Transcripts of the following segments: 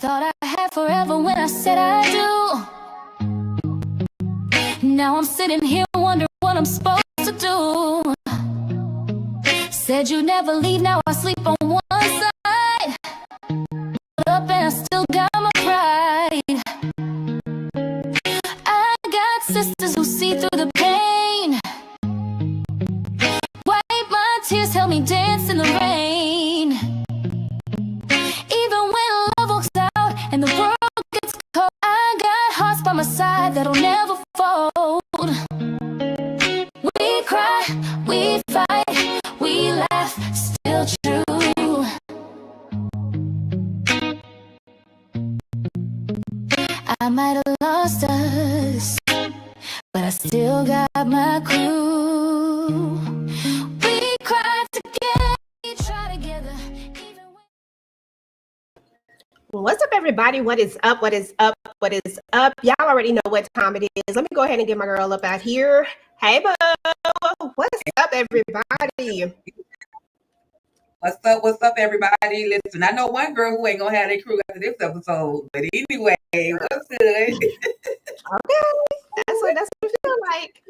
Thought I had forever when I said I do. Now I'm sitting here wondering what I'm supposed to do. Said you'd never leave, now I sleep on one side. Up and I still got my pride. I got sisters who see through the pain. Wipe my tears, help me dance in the rain. Even when love walks out and the world gets cold, I got hearts by my side that'll never fold. We cry, we fight, we laugh, still true. I might have lost us, but I still got my crew. We cry together, we try together. What's up, everybody? What is up? What is up? What is up? Y'all already know what time it is. Let me go ahead and get my girl up out here. Hey, Bo. What's up, everybody? What's up, everybody? Listen, I know one girl who ain't gonna have their crew after this episode, but anyway, what's good? Okay, that's what it feel like.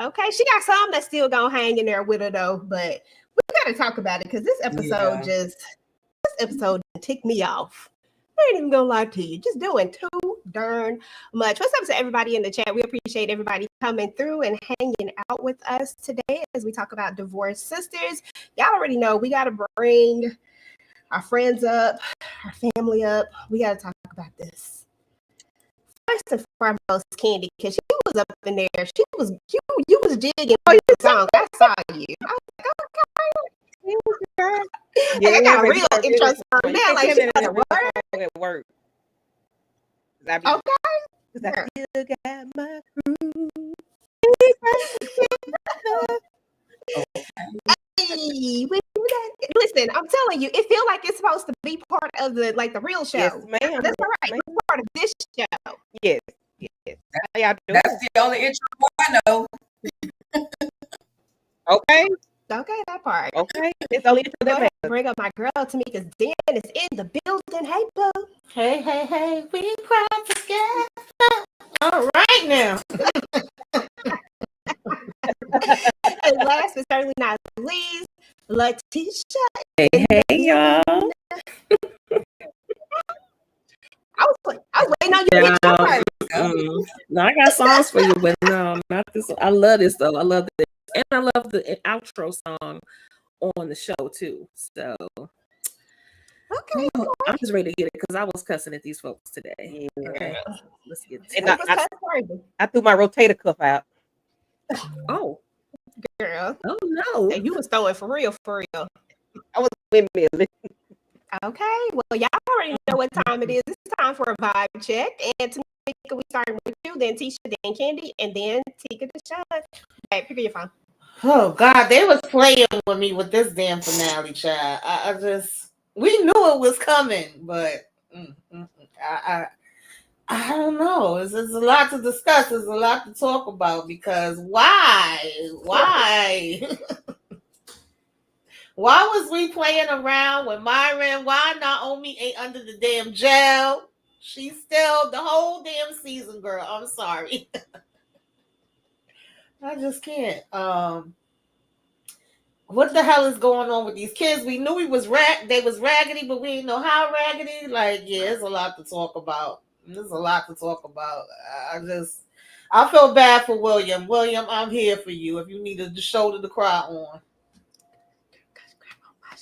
Okay, she got some that's still gonna hang in there with her though, but we gotta talk about it because this episode ticked me off. I ain't even gonna lie to you, just doing too darn much. What's up to everybody in the chat? We appreciate everybody coming through and hanging out with us today as we talk about divorced sisters. Y'all already know we gotta bring our friends up, our family up. We gotta talk about this. First and foremost, Candy, because she was up in there. You was jigging the song. I saw you. I was like, okay. Yeah, I got a real intro song now. Like, she got a word. At work. Okay. I still got my crew. Hey, listen, I'm telling you, it feels like it's supposed to be part of the real show. Yes, ma'am. That's all right. It's part of this show. Yes. How y'all doing? That's the only intro I know. Okay. Okay, that part. Okay. It's only intro that matters. Bring up my girl Tamika's Dan is in the building. Hey, boo. Hey, we cry together. All right now. And last but certainly not least, Letitia. Hey, y'all. I was waiting on you to get your first. No, I got songs for you, but no, not this. I love this though. I love this, and I love the outro song on the show too. So, Okay, I'm just ready to get it because I was cussing at these folks today. Yeah. Okay, let's get And it. I threw my rotator cuff out. Oh, girl. Oh no. Hey, you was throwing for real. I was windmilling. Okay, well, y'all already know what time it is. It's time for a vibe check. And Tamika, we starting with you, then Tisha, then Candy, and then Tika the Shine. Hey, pick up your phone. Oh God, they was playing with me with this damn finale, child. We knew it was coming, but I don't know. There's a lot to discuss. There's a lot to talk about because why? Why was we playing around with Myron? Why Naomi ain't under the damn jail? She's still the whole damn season, girl. I'm sorry. I just can't. What the hell is going on with these kids? We knew they was raggedy, but we didn't know how raggedy. Like, yeah, there's a lot to talk about. I feel bad for William. William, I'm here for you if you need a shoulder to cry on.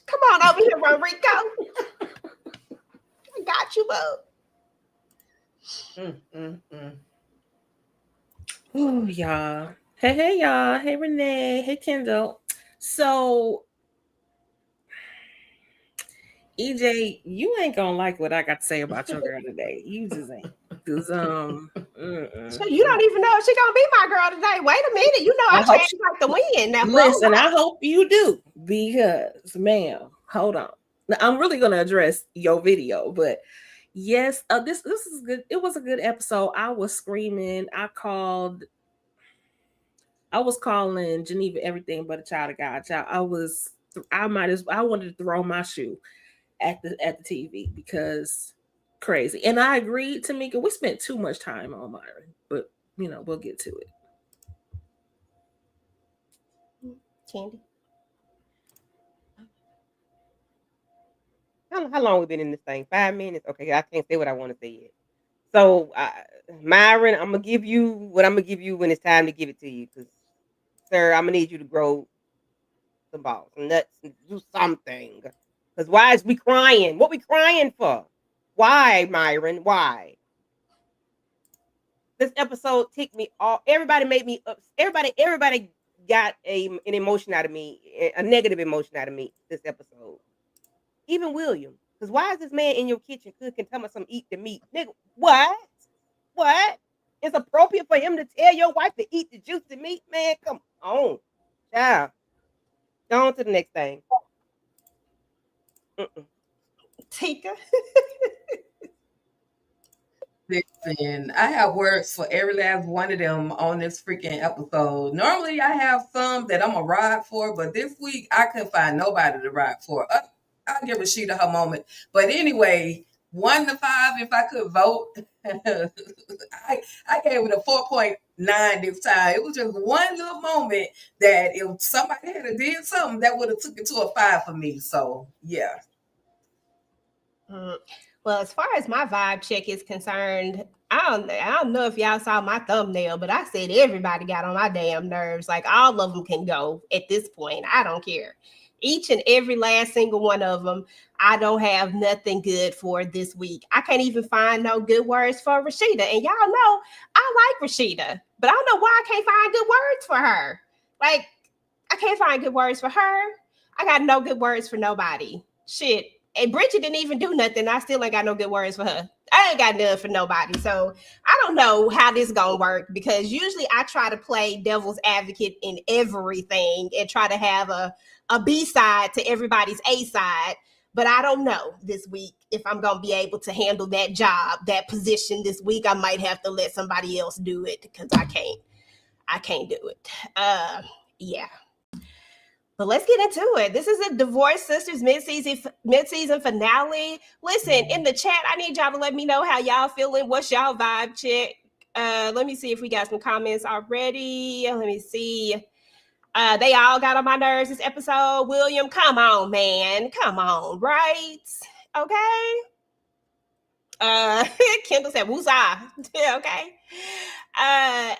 Come on over here, Rodrigo. I got you, bub. Oh, y'all. Hey, y'all. Hey, Renee. Hey, Kendall. So, EJ, you ain't gonna like what I got to say about your girl today. You just ain't. Cause So you don't even know if she gonna be my girl today. Wait a minute, you know I changed like the wind. Now, listen, I hope you do because, ma'am, hold on. Now, I'm really gonna address your video, but yes, this is good. It was a good episode. I was screaming. I was calling Geneva everything but a child of God. I wanted to throw my shoe at the TV because crazy. And I agree, Tamika, we spent too much time on Myron, but we'll get to it. Candy. How long we been in this thing? 5 minutes? Okay, I can't say what I want to say yet. So, Myron, I'm gonna give you what I'm gonna give you when it's time to give it to you, because, sir, I'm gonna need you to grow some balls, some nuts, and do something. Because why is we crying? What we crying for? Why, Myron? Why? This episode ticked me off. Everybody made me up. Everybody got an emotion out of me, a negative emotion out of me this episode. Even William. Because why is this man in your kitchen cooking, telling us some eat the meat? Nigga, what? What? It's appropriate for him to tell your wife to eat the juicy meat? Man, come on. Child. Go on to the next thing. Tika. Listen, I have words for every last one of them on this freaking episode. Normally, I have some that I'm a ride for, but this week I couldn't find nobody to ride for. I'll give Rashida her moment. But anyway, 1 to 5, if I could vote, I gave it a 4.9 this time. It was just one little moment that if somebody had did something, that would have took it to a 5 for me. So, yeah. Well, as far as my vibe check is concerned, I don't know if y'all saw my thumbnail, but I said everybody got on my damn nerves. Like, all of them can go at this point. I don't care. Each and every last single one of them, I don't have nothing good for this week. I can't even find no good words for Rashida. And y'all know I like Rashida, but I don't know why I can't find good words for her. Like, I can't find good words for her. I got no good words for nobody. Shit. And Bridget didn't even do nothing. I still ain't got no good words for her. I ain't got none for nobody. So I don't know how this gonna work, because usually I try to play devil's advocate in everything and try to have a B side to everybody's A side. But I don't know this week if I'm gonna be able to handle that job, that position this week. I might have to let somebody else do it, because I can't do it. Yeah. But let's get into it. This is a Divorced Sisters mid-season finale. Listen, in the chat, I need y'all to let me know how y'all feeling. What's y'all vibe check? Let me see if we got some comments already. Let me see. They all got on my nerves this episode. William, come on, man. Come on, right? Okay. Kendall said, woozah. Okay.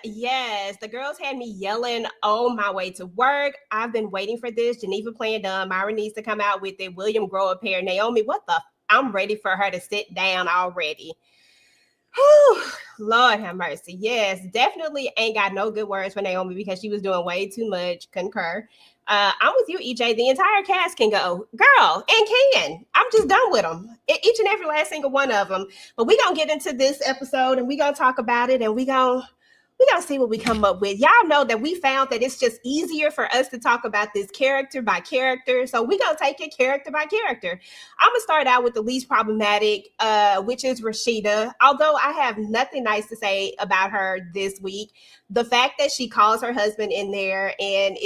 Yes, the girls had me yelling on my way to work. I've been waiting for this. Geneva playing dumb. Myron needs to come out with it. William, grow a pair. Naomi, what the? I'm ready for her to sit down already. Whew, Lord have mercy. Yes, definitely ain't got no good words for Naomi, because she was doing way too much. Concur. I'm with you, EJ. The entire cast can go, girl, and can. I'm just done with them. Each and every last single one of them. But we're going to get into this episode, and we're going to talk about it, and we're going to see what we come up with. Y'all know that we found that it's just easier for us to talk about this character by character. So we're going to take it character by character. I'm going to start out with the least problematic, which is Rashida. Although I have nothing nice to say about her this week, the fact that she calls her husband in there and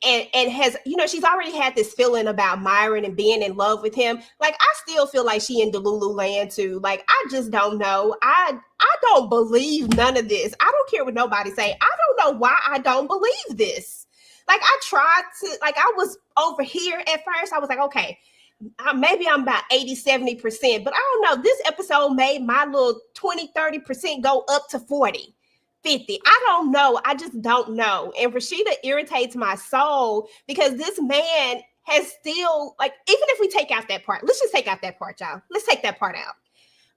and has, she's already had this feeling about Myron and being in love with him. Like, I still feel like she in Delulu land too. Like, I just don't know. I don't believe none of this. I don't care what nobody say. I don't know why I don't believe this. Like, I tried to, like, I was over here at first. I was like, okay, maybe I'm about 80-70%, but I don't know. This episode made my little 20-30% go up to 40. 50. I don't know. I just don't know. And Rashida irritates my soul, because this man has still, like, even if we take out that part, let's just take out that part, y'all. Let's take that part out.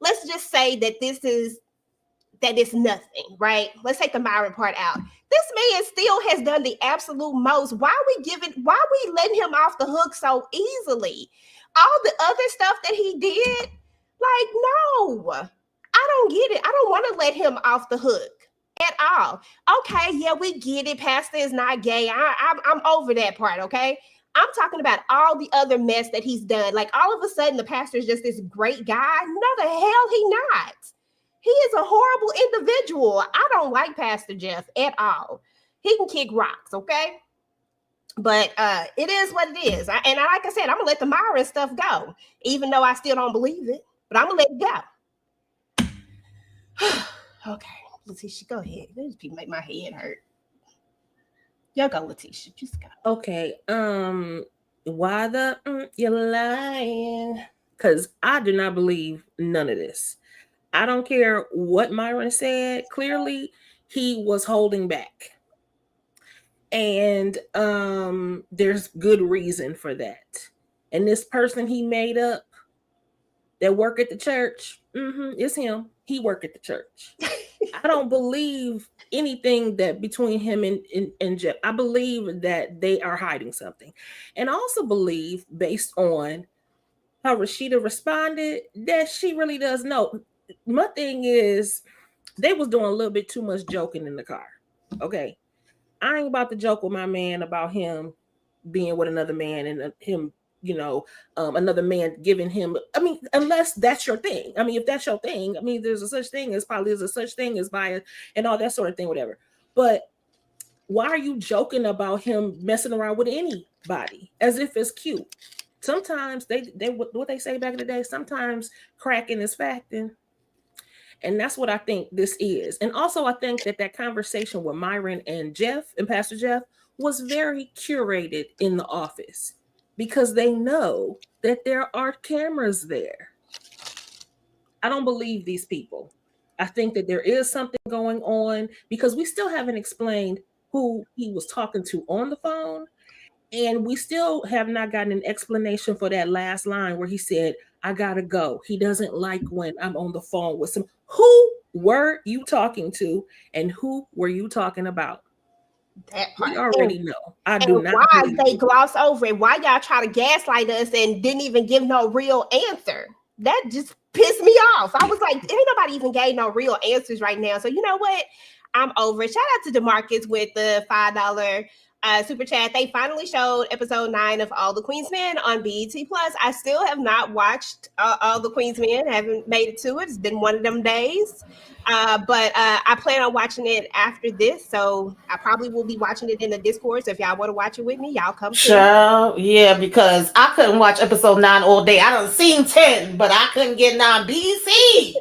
Let's just say that it's nothing, right? Let's take the Myron part out. This man still has done the absolute most. Why are we letting him off the hook so easily? All the other stuff that he did, like, no, I don't get it. I don't want to let him off the hook at all. Okay, yeah, we get it. Pastor is not gay. I'm over that part, okay? I'm talking about all the other mess that he's done. Like, all of a sudden, the pastor is just this great guy. No, the hell he not. He is a horrible individual. I don't like Pastor Jeff at all. He can kick rocks, okay? But it is what it is. Like I said, I'm going to let the Myron stuff go, even though I still don't believe it. but I'm gonna let it go. Okay, Letitia, go ahead. This make my head hurt. Y'all go, Letitia. Just go. Okay. Why the you're lying? Because I do not believe none of this. I don't care what Myron said. Clearly, he was holding back. And there's good reason for that. And this person he made up that work at the church, it's him. He work at the church. I don't believe anything that between him and Jeff. I believe that they are hiding something. And I also believe, based on how Rashida responded, that she really does know. My thing is, they was doing a little bit too much joking in the car. Okay. I ain't about to joke with my man about him being with another man and him, another man giving him. I mean, unless that's your thing. I mean, if that's your thing, I mean, there's a such thing as bias and all that sort of thing, whatever. But why are you joking about him messing around with anybody as if it's cute? Sometimes they what they say back in the day, sometimes cracking is facting. And that's what I think this is. And also, I think that conversation with Myron and Jeff and Pastor Jeff was very curated in the office because they know that there are cameras there. I don't believe these people. I think that there is something going on because we still haven't explained who he was talking to on the phone. And we still have not gotten an explanation for that last line where he said, I gotta go. He doesn't like when I'm on the phone with some. Who were you talking to and who were you talking about? That part. We already know. I and do not. Why they gloss over it? Why y'all try to gaslight us and didn't even give no real answer? That just pissed me off. I was like, ain't nobody even gave no real answers right now. So you know what? I'm over it. Shout out to DeMarcus with the $5 super chat. They finally showed episode 9 of All the Queen's Men on BET Plus. I still have not watched All the Queen's Men. Haven't made it to it. It's been one of them days. But I plan on watching it after this. So I probably will be watching it in the Discord. So if y'all want to watch it with me, y'all come Sure, yeah, because I couldn't watch episode 9 all day. I done seen 10, but I couldn't get 9 BC.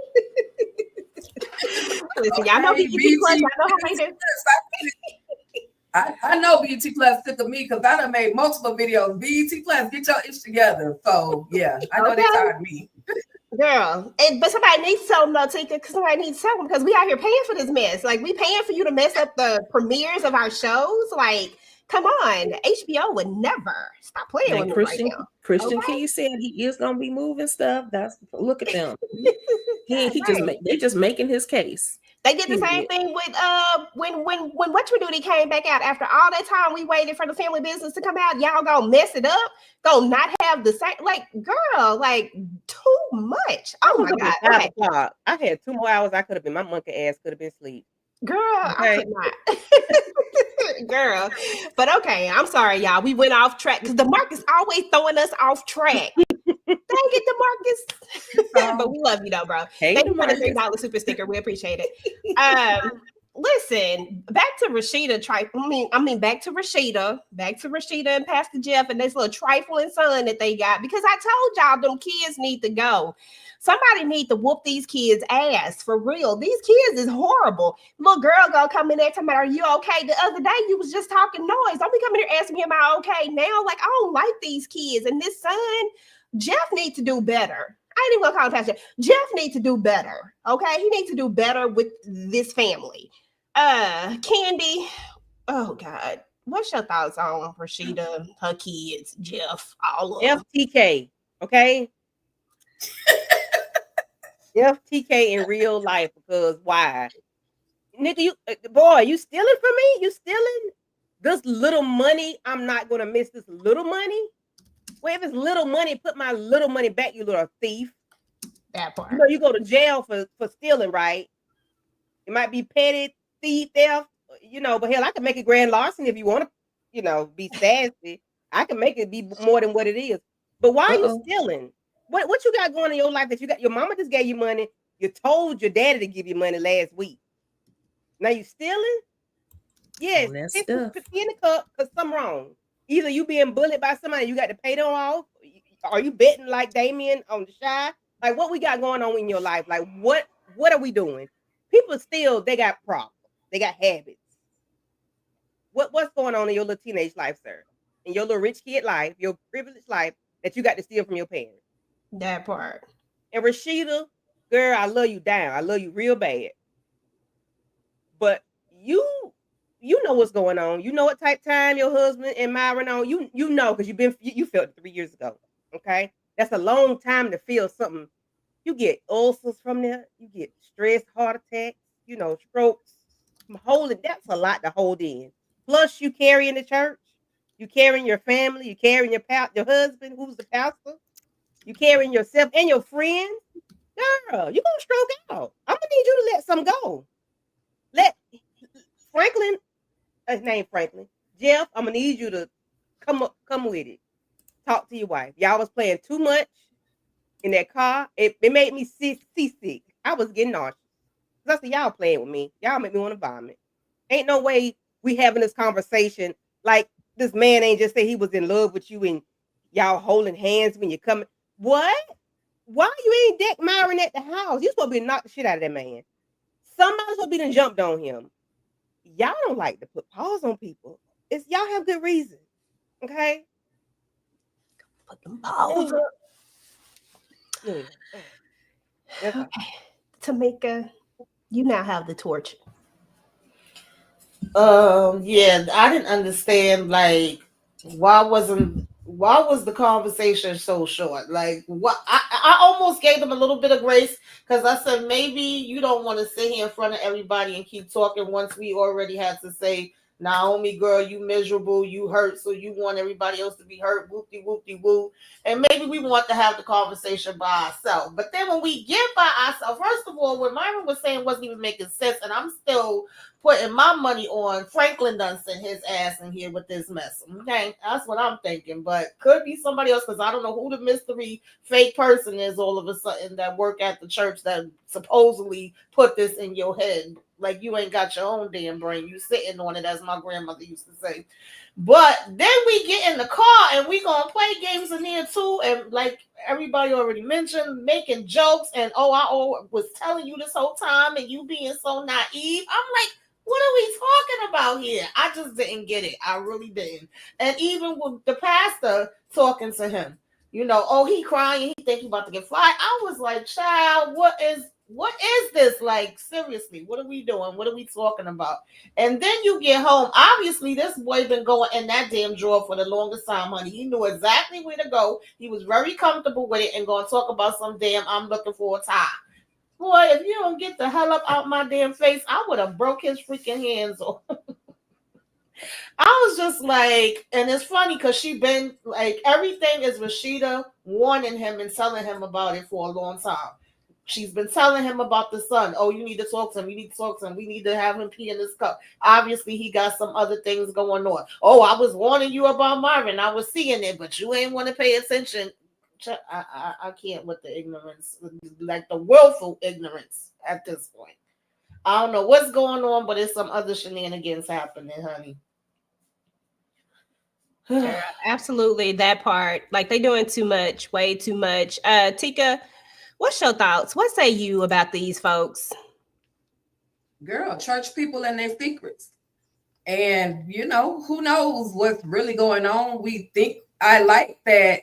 Listen, y'all know BET Plus. Y'all know how they do. I know BET Plus took of me because I done made multiple videos. BET Plus, get your ish together. So yeah, I know they tired of me. Girl, but somebody needs to tell them, though, Tika, because somebody needs to tell them because we out here paying for this mess. Like, we paying for you to mess up the premieres of our shows. Like, come on, HBO would never stop playing with me right now. Christian Keys said he is gonna be moving stuff. Look at them. They just making his case. They did the same thing with when What You Do came back out after all that time we waited for the family business to come out. Y'all gonna mess it up, gonna not have the same, like, girl, like, too much. Oh my god. Okay. I had 2 more hours. I could have been, my monkey ass could have been asleep. Girl, okay. I could not. Girl. But okay, I'm sorry, y'all. We went off track because DeMarcus always throwing us off track. Dang it, DeMarcus. But we love you though, bro. Hey, thank you for the $3 super sticker. We appreciate it. Listen, back to Rashida. Back to Rashida and Pastor Jeff and this little trifling son that they got. Because I told y'all them kids need to go. Somebody need to whoop these kids' ass for real. These kids is horrible. Little girl gonna come in there talking about, are you okay? The other day you was just talking noise. Don't be coming here asking me, am I okay now? Like, I don't like these kids. And this son, Jeff needs to do better. I ain't even gonna call him Pastor Jeff. Jeff needs to do better. Okay, he needs to do better with this family. Candy. Oh God, what's your thoughts on Rashida, her kids, Jeff, all of them? FTK. Okay. FTK in real life, because why? Nigga, you stealing from me? You stealing this little money? I'm not gonna miss this little money. Well, if it's little money, put my little money back, you little thief. That part. You know, you go to jail for stealing, right? It might be petty thief, theft, but hell, I can make it grand larceny if you want to, be sassy. I can make it be more than what it is. But why are you stealing? What you got going in your life that you got? Your mama just gave you money. You told your daddy to give you money last week. Now you stealing? Yes. Put in the cup because something wrong. Either you being bullied by somebody, you got to pay them off. Are you betting like Damien on the shy? Like, what we got going on in your life? Like, what are we doing? People still, they got problems. They got habits. What's going on in your little teenage life, sir? In your little rich kid life, your privileged life that you got to steal from your parents? That part. And Rashida, girl, I love you down. I love you real bad. But you know what's going on. You know what type time your husband and Myron on. You know, because you felt it 3 years ago. Okay, that's a long time to feel something. You get ulcers from there. You get stress, heart attacks. You know, strokes. That's a lot to hold in. Plus, you carrying the church. You carrying your family. You carrying your husband, who's the pastor. You carrying yourself and your friends. Girl, you're gonna stroke out. I'm gonna need you to let some go. Let Franklin, his name Franklin. Jeff, I'm gonna need you to come with it. Talk to your wife. Y'all was playing too much in that car. It made me seasick. I was getting nauseous. I said, y'all playing with me. Y'all make me want to vomit. Ain't no way we having this conversation like this man ain't just say he was in love with you and y'all holding hands when you come. What? Why you ain't deck Myron at the house? You supposed to be knock the shit out of that man. Somebody's supposed to be done jumped on him. Y'all don't like to put pause on people. It's y'all have good reason. Okay? Put them paws up. Yeah. Okay. Tamika, you now have the torch. Yeah, I didn't understand, like, why was the conversation so short? Like, what I almost gave them a little bit of grace because I said maybe you don't want to sit here in front of everybody and keep talking once we already had to say, Naomi, girl, you miserable, you hurt, so you want everybody else to be hurt, whoopty whoopty woo. And maybe we want to have the conversation by ourselves. But then when we get by ourselves, first of all, what Myron was saying wasn't even making sense, and I'm still putting my money on Franklin done sent his ass in here with this mess. Okay, that's what I'm thinking. But could be somebody else because I don't know who the mystery fake person is all of a sudden that work at the church that supposedly put this in your head. Like you ain't got your own damn brain. You sitting on it, as my grandmother used to say. But then we get in the car and we gonna play games in here too. And like everybody already mentioned, making jokes and I was telling you this whole time and you being so naive. I'm like, what are we talking about here? I just didn't get it. I really didn't. And even with the pastor talking to him, you know, he crying, he think he about to get fired. I was like, child, what is this? Like, seriously, what are we doing? What are we talking about? And then you get home. Obviously, this boy been going in that damn drawer for the longest time, honey. He knew exactly where to go. He was very comfortable with it and going to talk about some damn, I'm looking for a tie. Boy, if you don't get the hell up out my damn face, I would have broke his freaking hands off. I was just like, and it's funny because she been like, everything is Rashida warning him and telling him about it for a long time. She's been telling him about the son. Oh, you need to talk to him. You need to talk to him. We need to have him pee in this cup. Obviously, he got some other things going on. Oh, I was warning you about Myron. I was seeing it, but you ain't want to pay attention. I can't with the ignorance, like the willful ignorance at this point. I don't know what's going on, but there's some other shenanigans happening, honey. Absolutely, that part. Like they doing too much, way too much. Tika, what's your thoughts? What say you about these folks? Girl, church people and their secrets. And you know, who knows what's really going on. I like that.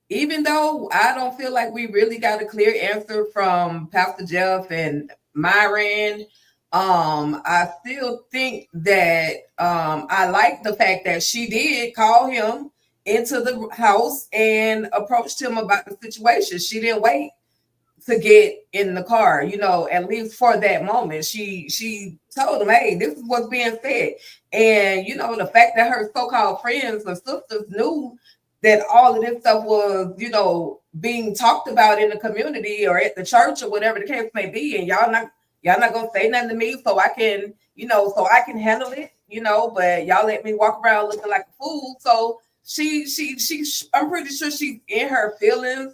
Even though I don't feel like we really got a clear answer from Pastor Jeff and Myron, I still think that I like the fact that she did call him into the house and approached him about the situation. She didn't wait to get in the car, you know, at least for that moment. She told him, hey, this is what's being said. And, you know, the fact that her so-called friends or sisters knew that all of this stuff was, you know, being talked about in the community or at the church or whatever the case may be, and y'all not gonna say nothing to me so I can, you know, so I can handle it, you know, but y'all let me walk around looking like a fool. So she I'm pretty sure she's in her feelings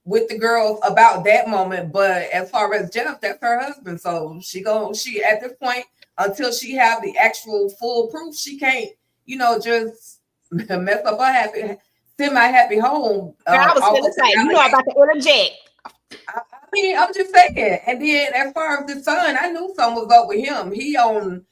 with the girls about that moment. But as far as Jeff, that's her husband. So she at this point, until she have the actual full proof, she can't, you know, just mess up her semi-happy home. I was going to say, you know, I'm about to interject. mean, I'm just saying. And then as far as the son, I knew something was up with him. He on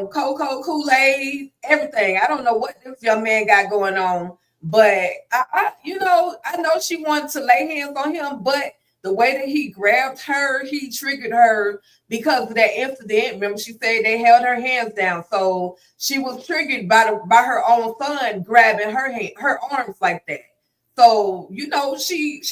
cocoa, Kool-Aid, everything. I don't know what this young man got going on, but I know she wanted to lay hands on him, but the way that he grabbed her, he triggered her because of that incident. Remember, she said they held her hands down, so she was triggered by her own son grabbing her arms like that. So she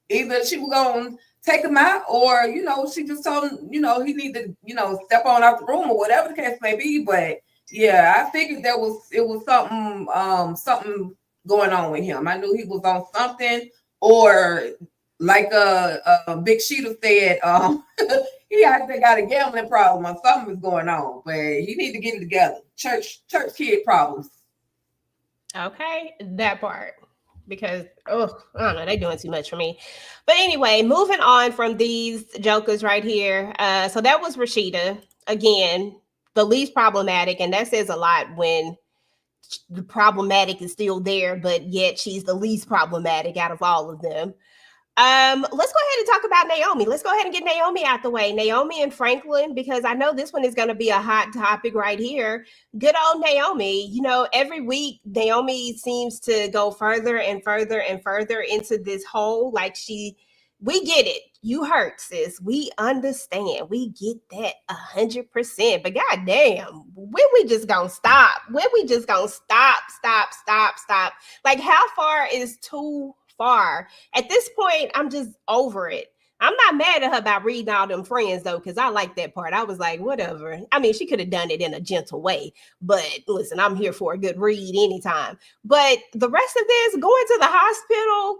either she was gonna take him out, or she just told him he need to step on out the room or whatever the case may be. But yeah, I figured it was something going on with him. I knew he was on something, or like Big Sheeta said, he actually got a gambling problem or something is going on, but he need to get it together. Church kid problems. Okay, that part. Because I don't know, they're doing too much for me. But anyway, moving on from these jokers right here. So that was Rashida, again, the least problematic, and that says a lot when the problematic is still there, but yet she's the least problematic out of all of them. Let's go ahead and talk about Naomi. Let's go ahead and get Naomi out the way. Naomi and Franklin, because I know this one is going to be a hot topic right here. Good old Naomi. Every week Naomi seems to go further and further and further into this hole. Like we get it. You hurt, sis. We understand. We get that 100%. But goddamn, when we just gonna stop? When we just gonna stop? Like, how far is too far? At this point, I'm just over it. I'm not mad at her about reading all them friends though, because I like that part. I was like, whatever. I mean, she could have done it in a gentle way, but listen, I'm here for a good read anytime. But the rest of this, going to the hospital,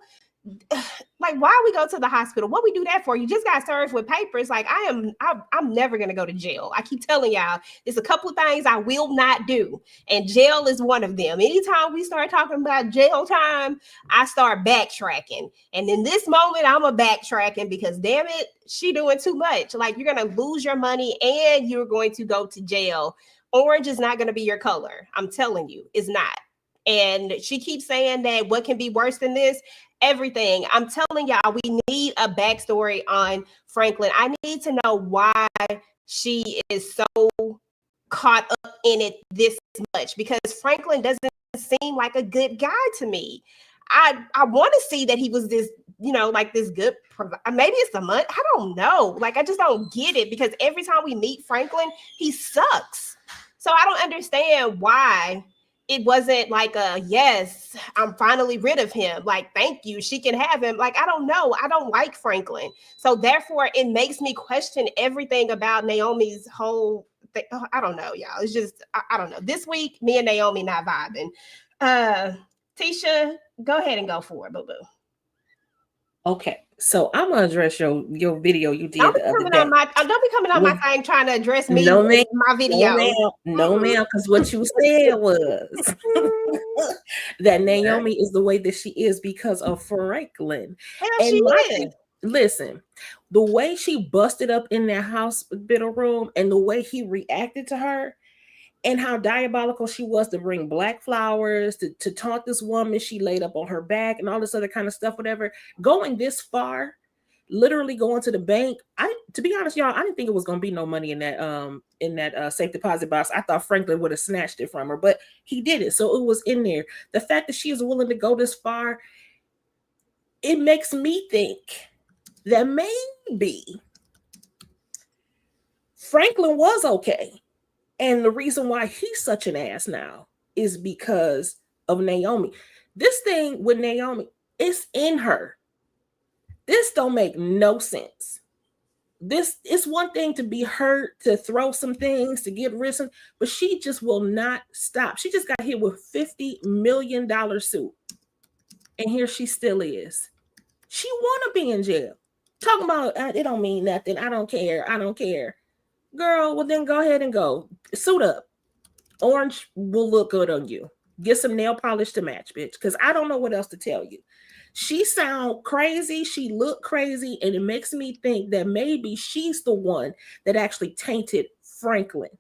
like, why we go to the hospital? What we do that for? You just got served with papers. Like, I'm never gonna go to jail. I keep telling y'all, there's a couple of things I will not do, and jail is one of them. Anytime we start talking about jail time, I start backtracking. And in this moment, I'm a backtracking because damn it, she doing too much. Like, you're gonna lose your money and you're going to go to jail. Orange is not gonna be your color. I'm telling you, it's not. And she keeps saying that what can be worse than this? Everything. I'm telling y'all, we need a backstory on Franklin. I need to know why she is so caught up in it this much, because Franklin doesn't seem like a good guy to me. I want to see that he was this, like this good, maybe it's the month. I don't know. Like, I just don't get it, because every time we meet Franklin, he sucks. So I don't understand why it wasn't like yes, I'm finally rid of him. Like, thank you, she can have him. Like, I don't know. I don't like Franklin. So therefore, it makes me question everything about Naomi's whole thing. I don't know, y'all. It's just, I don't know. This week, me and Naomi not vibing. Tisha, go ahead and go for it, boo-boo. Okay, so I'm gonna address your video you did Don't the other day. Don't be coming on my thing trying to address me. No, ma'am. My video. No, ma'am, because what you said was that Naomi is the way that she is because of Franklin. Listen, the way she busted up in that hospital room and the way he reacted to her, and how diabolical she was to bring black flowers, to taunt this woman she laid up on her back and all this other kind of stuff, whatever. Going this far, literally going to the bank. To be honest, y'all, I didn't think it was going to be no money in that safe deposit box. I thought Franklin would have snatched it from her, but he did it. So it was in there. The fact that she is willing to go this far, it makes me think that maybe Franklin was okay. And the reason why he's such an ass now is because of Naomi. This thing with Naomi, it's in her. This don't make no sense. It's one thing to be hurt, to throw some things, to get risen, but she just will not stop. She just got hit with $50 million suit. And here she still is. She want to be in jail. Talking about, it don't mean nothing. I don't care. Girl, well then go ahead and go. Suit up. Orange will look good on you. Get some nail polish to match, bitch, because I don't know what else to tell you. She sound crazy. She look crazy, and it makes me think that maybe she's the one that actually tainted Franklin.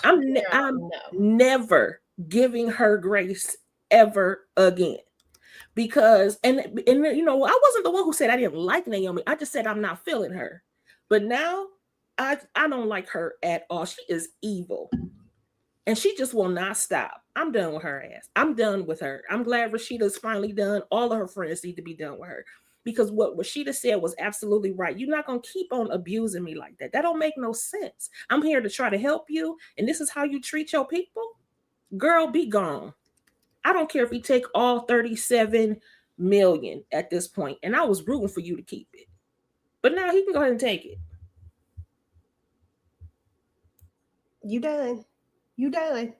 I'm never giving her grace ever again. because and you know, I wasn't the one who said I didn't like Naomi. I just said I'm not feeling her. But now I don't like her at all. She is evil. And she just will not stop. I'm done with her ass. I'm done with her. I'm glad Rashida's finally done. All of her friends need to be done with her. Because what Rashida said was absolutely right. You're not going to keep on abusing me like that. That don't make no sense. I'm here to try to help you. And this is how you treat your people? Girl, be gone. I don't care if you take all 37 million at this point. And I was rooting for you to keep it. But now he can go ahead and take it. You done. You done.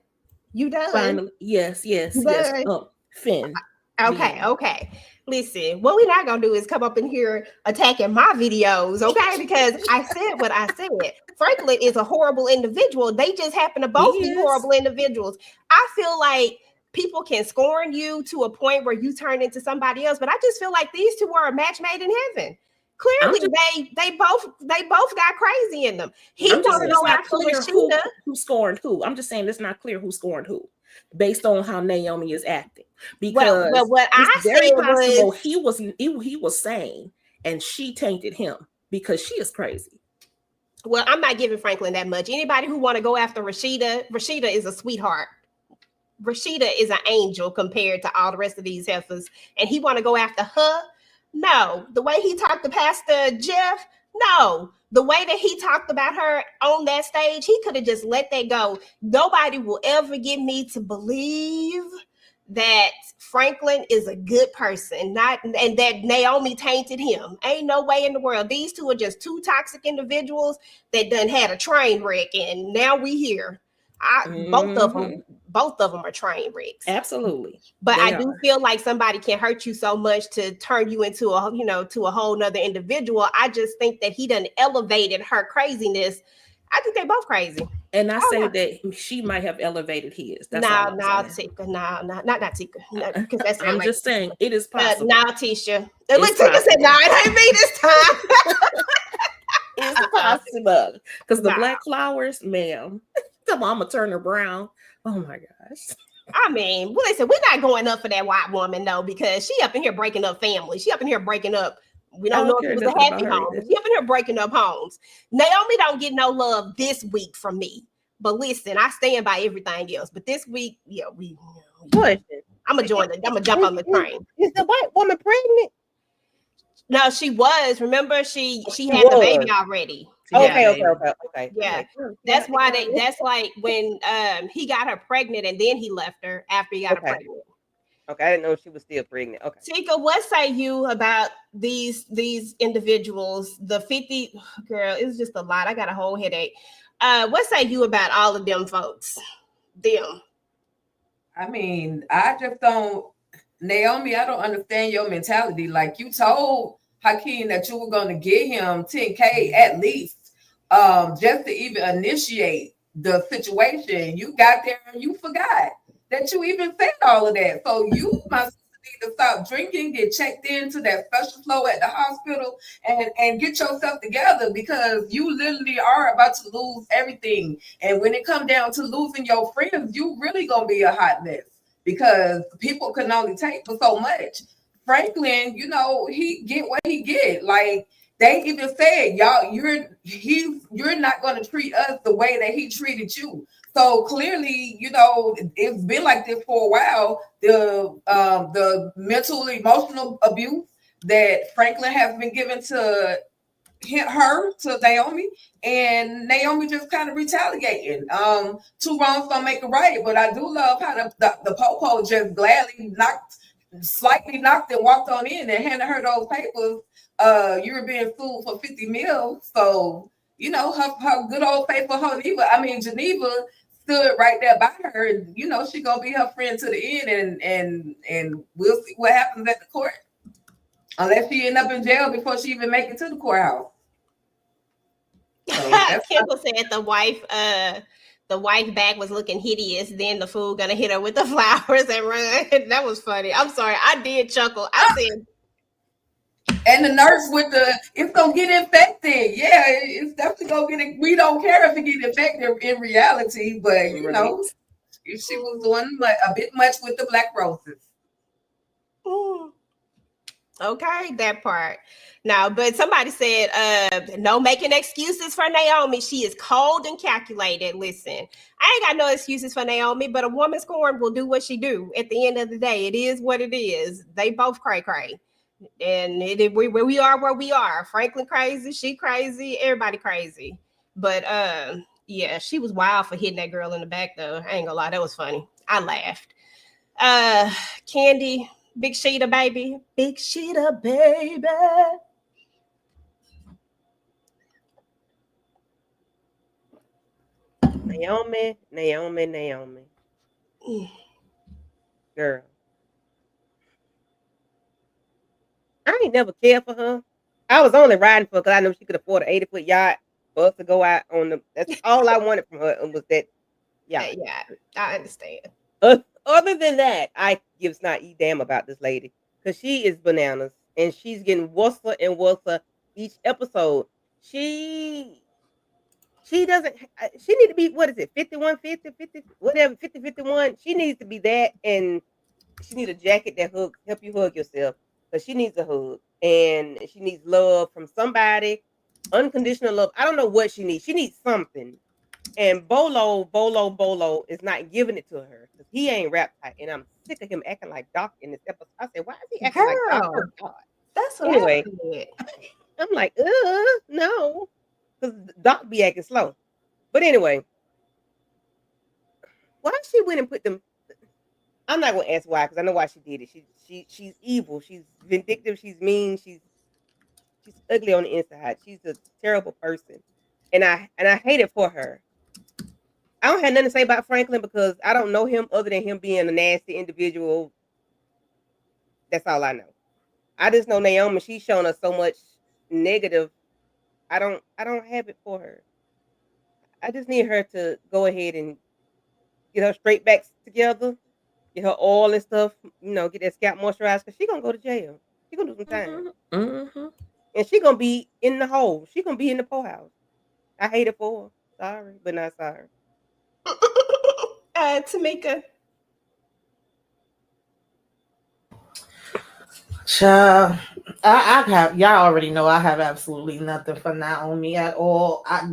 You done. Finally. Yes. Finn. Okay. Listen, what we're not gonna do is come up in here attacking my videos, okay? Because I said what I said. Franklin is a horrible individual. They just happen to both be horrible individuals. I feel like people can scorn you to a point where you turn into somebody else, but I just feel like these two are a match made in heaven. Clearly, they both got crazy in them. He wanted to go after Rashida. Who scorned who? I'm just saying it's not clear who scorned who, based on how Naomi is acting. Because what I said was he was saying, and she tainted him because she is crazy. Well, I'm not giving Franklin that much. Anybody who want to go after Rashida is a sweetheart. Rashida is an angel compared to all the rest of these heifers, and he want to go after her. No, the way he talked to Pastor Jeff, no. The way that he talked about her on that stage, he could have just let that go. Nobody will ever get me to believe that Franklin is a good person, and that Naomi tainted him. Ain't no way in the world. These two are just two toxic individuals that done had a train wreck, and now we here. Both of them are train wrecks. Absolutely. But I do feel like somebody can hurt you so much to turn you into a whole nother individual. I just think that he done elevated her craziness. I think they both crazy. And I say that she might have elevated his. That's Tika. Not Tika. Because that's I'm just saying it is possible. Tisha. Look, Tika said, it ain't me this time. It's possible. Because the black flowers, ma'am. The mama turn her brown. Oh my gosh. I mean, well, listen, we're not going up for that white woman though, because she up in here breaking up families. She up in here breaking up. We don't know if it was a happy home. She up in here breaking up homes. Naomi don't get no love this week from me. But listen, I stand by everything else. But this week, I'm gonna jump on the train. Is the white woman pregnant? No, she was. Remember, she had the baby already. Okay. Yeah, that's why that's like when he got her pregnant and then he left her after he got her pregnant. Okay, I didn't know she was still pregnant. Okay, Tika, what say you about these individuals? The 50 girl, it's just a lot. I got a whole headache. What say you about all of them folks? Them. I mean, I just don't. Naomi, I don't understand your mentality. Like, you told Hakeem that you were going to get him $10K at least, just to even initiate the situation. You got there and you forgot that you even said all of that. So you must need to stop drinking, get checked into that special flow at the hospital, and get yourself together, because you literally are about to lose everything. And when it comes down to losing your friends, you really going to be a hot mess, because people can only take for so much. Franklin, he get what he get. Like, they even said, y'all, you're not going to treat us the way that he treated you. So clearly, it's been like this for a while. The mental, emotional abuse that Franklin has been given to Naomi, and Naomi just kind of retaliating. Two wrongs don't make a right, but I do love how the popo just gladly slightly knocked and walked on in and handed her those papers. You were being fooled for 50 mil. So, her good old faithful Geneva stood right there by her, and she gonna be her friend to the end, and we'll see what happens at the court. Unless she end up in jail before she even make it to the courthouse. So Kendall said the wife bag was looking hideous. Then the fool gonna hit her with the flowers and run. That was funny. I'm sorry, I did chuckle. I said, and the nurse with it's gonna get infected. Yeah, it's definitely gonna get. We don't care if it get infected in reality, but she was doing a bit much with the black roses. Okay, that part. Now, but somebody said, no making excuses for Naomi. She is cold and calculated. Listen, I ain't got no excuses for Naomi, but a woman scorned will do what she do. At the end of the day, it is what it is. They both cray. And we are where we are. Franklin crazy, she crazy, everybody crazy. But yeah, she was wild for hitting that girl in the back though. I ain't gonna lie, that was funny. I laughed. Candy, Big Sheeta baby. Big Sheeta baby. Naomi. Girl. I ain't never cared for her. I was only riding for her because I knew she could afford an 80-foot yacht for us to go out on the. That's all I wanted from her was that yacht. Yeah, I understand. Other than that, I gives not a damn about this lady because she is bananas and she's getting worse and worse each episode. She doesn't. She need to be, what is it, 51, 50, 50, whatever, 50, 51. She needs to be that, and she need a jacket that help you hug yourself because she needs a hug and she needs love from somebody, unconditional love. I don't know what she needs. She needs something. And Bolo is not giving it to her because he ain't rap tight. And I'm sick of him acting like Doc in this episode. I said, why is he acting like Doc? Oh, God. That's what Anyway, happened. I'm like, no. Because Doc be acting slow. But anyway, why she went and put them? I'm not gonna ask why because I know why she did it. She's evil. She's vindictive. She's mean. She's ugly on the inside. She's a terrible person, and I hate it for her. I don't have nothing to say about Franklin because I don't know him other than him being a nasty individual. That's all I know. I just know Naomi. She's shown us so much negative. I don't have it for her. I just need her to go ahead and get her straight back together, get her oil and stuff, get that scalp moisturized because she's gonna go to jail. She's gonna do some time. Mm-hmm. And she's gonna be in the hole. She's gonna be in the poorhouse. I hate it for her. Sorry, but not sorry. Tamika. Child, I have, y'all already know I have absolutely nothing for Naomi at all. I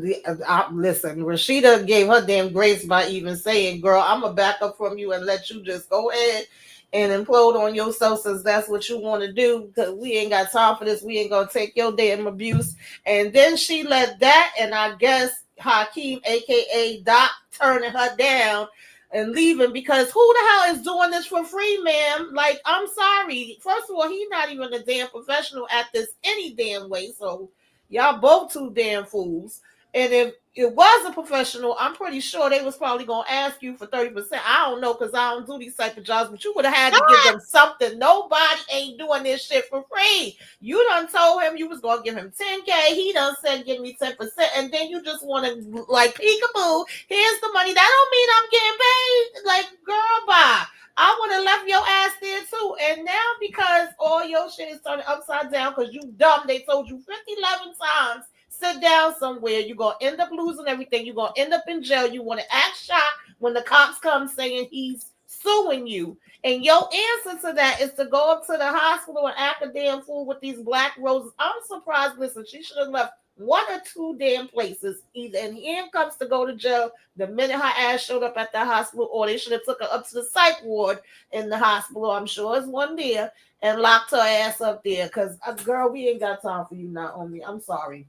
listen. Rashida gave her damn grace by even saying, "Girl, I'm gonna back up from you and let you just go ahead and implode on yourself since that's what you want to do. Because we ain't got time for this. We ain't gonna take your damn abuse." And then she let that, and I guess Hakeem, aka Doc, turning her down and leaving because who the hell is doing this for free, ma'am? Like, I'm sorry. First of all, he's not even a damn professional at this any damn way. So y'all both two damn fools. And if it was a professional, I'm pretty sure they was probably gonna ask you for 30%. I don't know because I don't do these type of jobs, but you would have had to give them something. Nobody ain't doing this shit for free. You done told him you was gonna give him 10K. He done said give me 10%, and then you just want to like peekaboo. Here's the money. That don't mean I'm getting paid. Like, girl, bye. I would have left your ass there too. And now because all your shit is turning upside down because you dumb, they told you 11 times. Sit down somewhere. You're going to end up losing everything. You're going to end up in jail. You want to act shocked when the cops come saying he's suing you. And your answer to that is to go up to the hospital and act a damn fool with these black roses. I'm surprised. Listen, she should have left one or two damn places, either in handcuffs to go to jail the minute her ass showed up at the hospital, or they should have took her up to the psych ward in the hospital. I'm sure it's one there, and locked her ass up there. Because, girl, we ain't got time for you, Naomi. I'm sorry.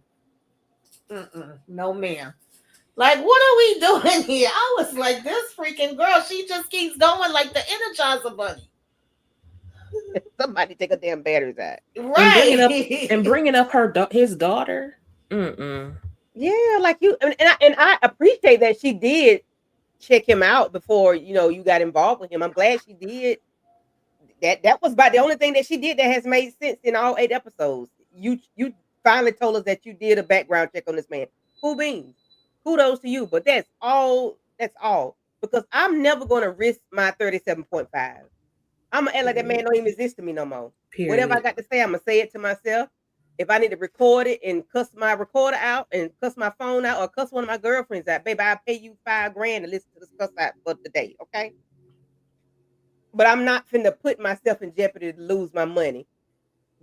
No, ma'am. Like, what are we doing here? I was like, this freaking girl, she just keeps going like the Energizer Bunny. Somebody take a damn batteries out. Right. And bringing up his daughter. Yeah, like you, and I appreciate that she did check him out before you got involved with him. I'm glad she did. That was about the only thing that she did that has made sense in all 8 episodes. You finally told us that you did a background check on this man. Cool beans. Kudos to you. But that's all. That's all. Because I'm never going to risk my 37.5. I'm gonna act like that man don't even exist to me no more. Period. Whatever I got to say, I'm gonna say it to myself. If I need to record it and cuss my recorder out and cuss my phone out or cuss one of my girlfriends out, baby, I'll pay you $5,000 to listen to this cuss out for the day, okay? but I'm not finna put myself in jeopardy to lose my money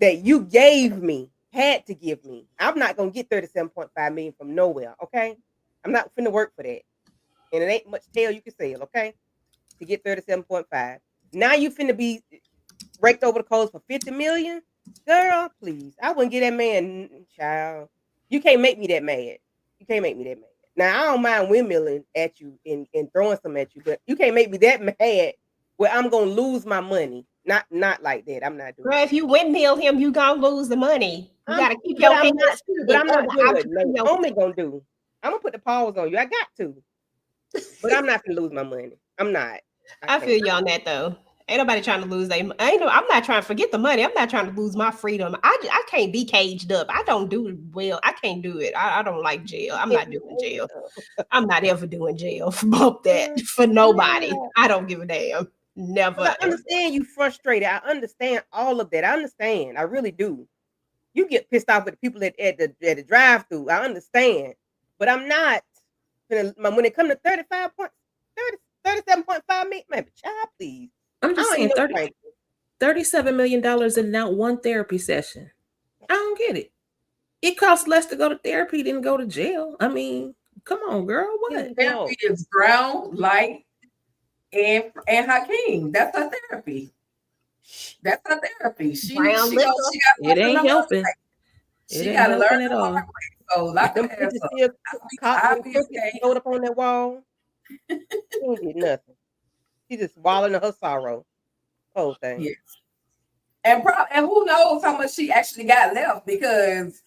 that you gave me, had to give me. I'm not gonna get 37.5 million from nowhere, okay? I'm not finna work for that. And it ain't much tail you can sell, okay? To get 37.5. Now you finna be raked over the coals for 50 million? Girl, please. I wouldn't get that man, child. You can't make me that mad. You can't make me that mad. Now I don't mind windmilling at you and throwing some at you, but you can't make me that mad where I'm gonna lose my money. Not like that. I'm not doing Girl, if you windmill him, you gonna lose the money. You gotta keep but your I'm hands. not, but I'm not doing what Naomi gonna do. I'm gonna put the pause on you. I got to, but I'm not gonna lose my money. I'm not. I feel you on that though. Ain't nobody trying to lose them. I'm not trying to forget the money. I'm not trying to lose my freedom. I can't be caged up. I don't do well. I can't do it. I don't like jail. I'm not doing jail. I'm not ever doing jail for that for nobody. I don't give a damn. Never. I understand you frustrated. I understand all of that. I understand. I really do. You get pissed off with the people at the drive-thru. I understand, but I'm not. When it comes to 37.5 million, man, child, please. I'm just saying $37 million in not one therapy session. I don't get it. It costs less to go to therapy than go to jail. I mean, come on, girl. What? Therapy is ground, light, and Hakeem. That's her therapy. That's her therapy. She got it ain't helping. She got to learn at all. So like them throw it up on that wall. She ain't did nothing. She just wallowing in her sorrow. Whole thing. Yes. And who knows how much she actually got left, because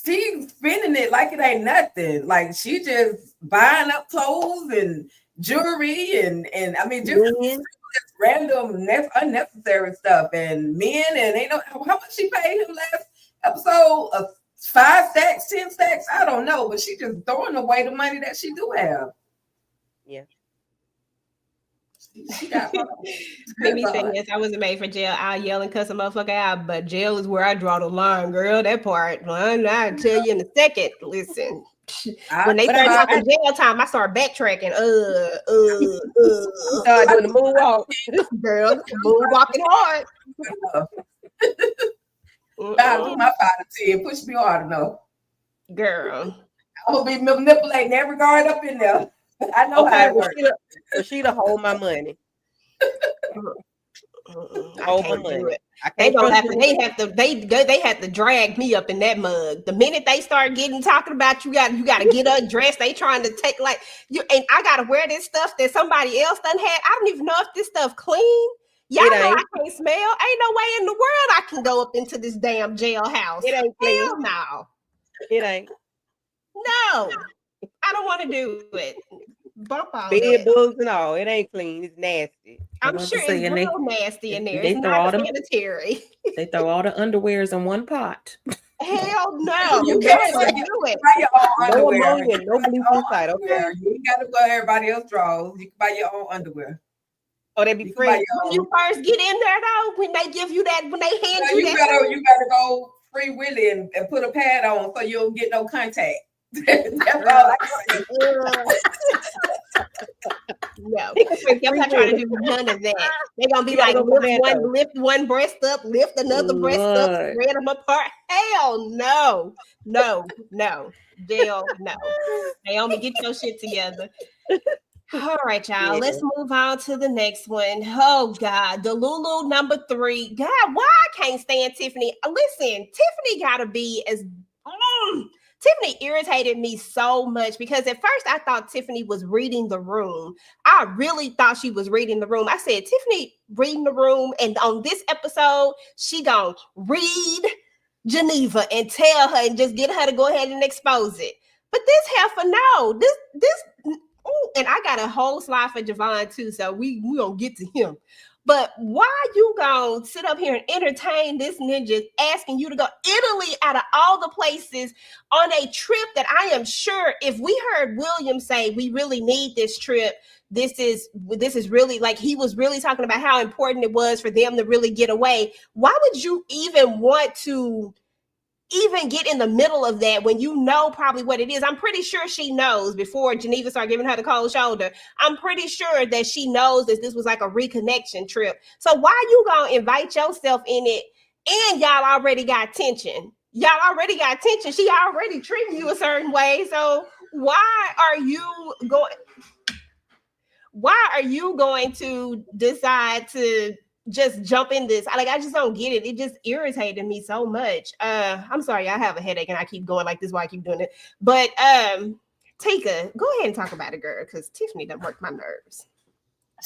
she's spending it like it ain't nothing. Like she just buying up clothes and jewelry and I mean just random unnecessary stuff and men, and they know how much she paid him last episode of 5 stacks, 10 stacks. I don't know, but she just throwing away the money that she do have. Yeah. She got Mimmi saying, yes, I wasn't made for jail. I'll yell and cuss a motherfucker out, but jail is where I draw the line, girl. That part, I'll tell you in a second. Listen, when they start talking jail time, I start backtracking. Start doing the moonwalk, girl, moonwalking hard. My 5 to 10, push me hard enough, girl. I'm gonna be manipulating every guard up in there. I know how it works. Rashida, hold my money. Hold my money. They have to drag me up in that mug. The minute they start talking about you got to get undressed, they trying to take like you, and I gotta wear this stuff that somebody else done had. I don't even know if this stuff clean. Y'all know I can't smell. Ain't no way in the world I can go up into this damn jailhouse. It ain't clean. Hell no. It ain't. No, I don't want to do it. Bump all bed bugs and all. It ain't clean. It's nasty. I'm sure it's real nasty in there. It's not sanitary. They throw all the underwears in one pot. Hell no. You can't do it. Buy your own underwear. No bleach inside. Okay. You ain't got to wear everybody else's drawers. You can buy your own underwear. Oh, they be free. When you first get in there though, when they give you that, when they hand you that, you gotta go free willy and put a pad on so you don't get no contact. That's all I can No, I'm not trying to do none of that. They're gonna be like lift one breast up, lift another breast up, spread them apart. Hell no. Jail, no. Naomi, get your shit together. All right, y'all. Let's move on to the next one. Oh God, the Lulu number 3. God, why I can't stand Tiffany? Listen, Tiffany gotta be as Tiffany irritated me so much because at first I thought Tiffany was reading the room. I really thought she was reading the room. I said, Tiffany reading the room, and on this episode, she gonna read Geneva and tell her and just get her to go ahead and expose it. But this heifer, no, and I got a whole slide for Javon too, so we gonna get to him. But why you gonna sit up here and entertain this ninja asking you to go Italy out of all the places on a trip that I am sure if we heard William say we really need this trip, this is really like he was really talking about how important it was for them to really get away. Why would you even want to even get in the middle of that when you know probably what it is? I'm pretty sure she knows before Geneva started giving her the cold shoulder. I'm pretty sure that she knows that this was like a reconnection trip. So why you gonna invite yourself in it and y'all already got tension? Y'all already got tension. She already treating you a certain way. So why are you going to decide to just jump in this? I just don't get it. It just irritated me so much. I'm sorry, I have a headache and I keep going like this while I keep doing it. But Tika, go ahead and talk about it, girl, because Tiffany done worked my nerves.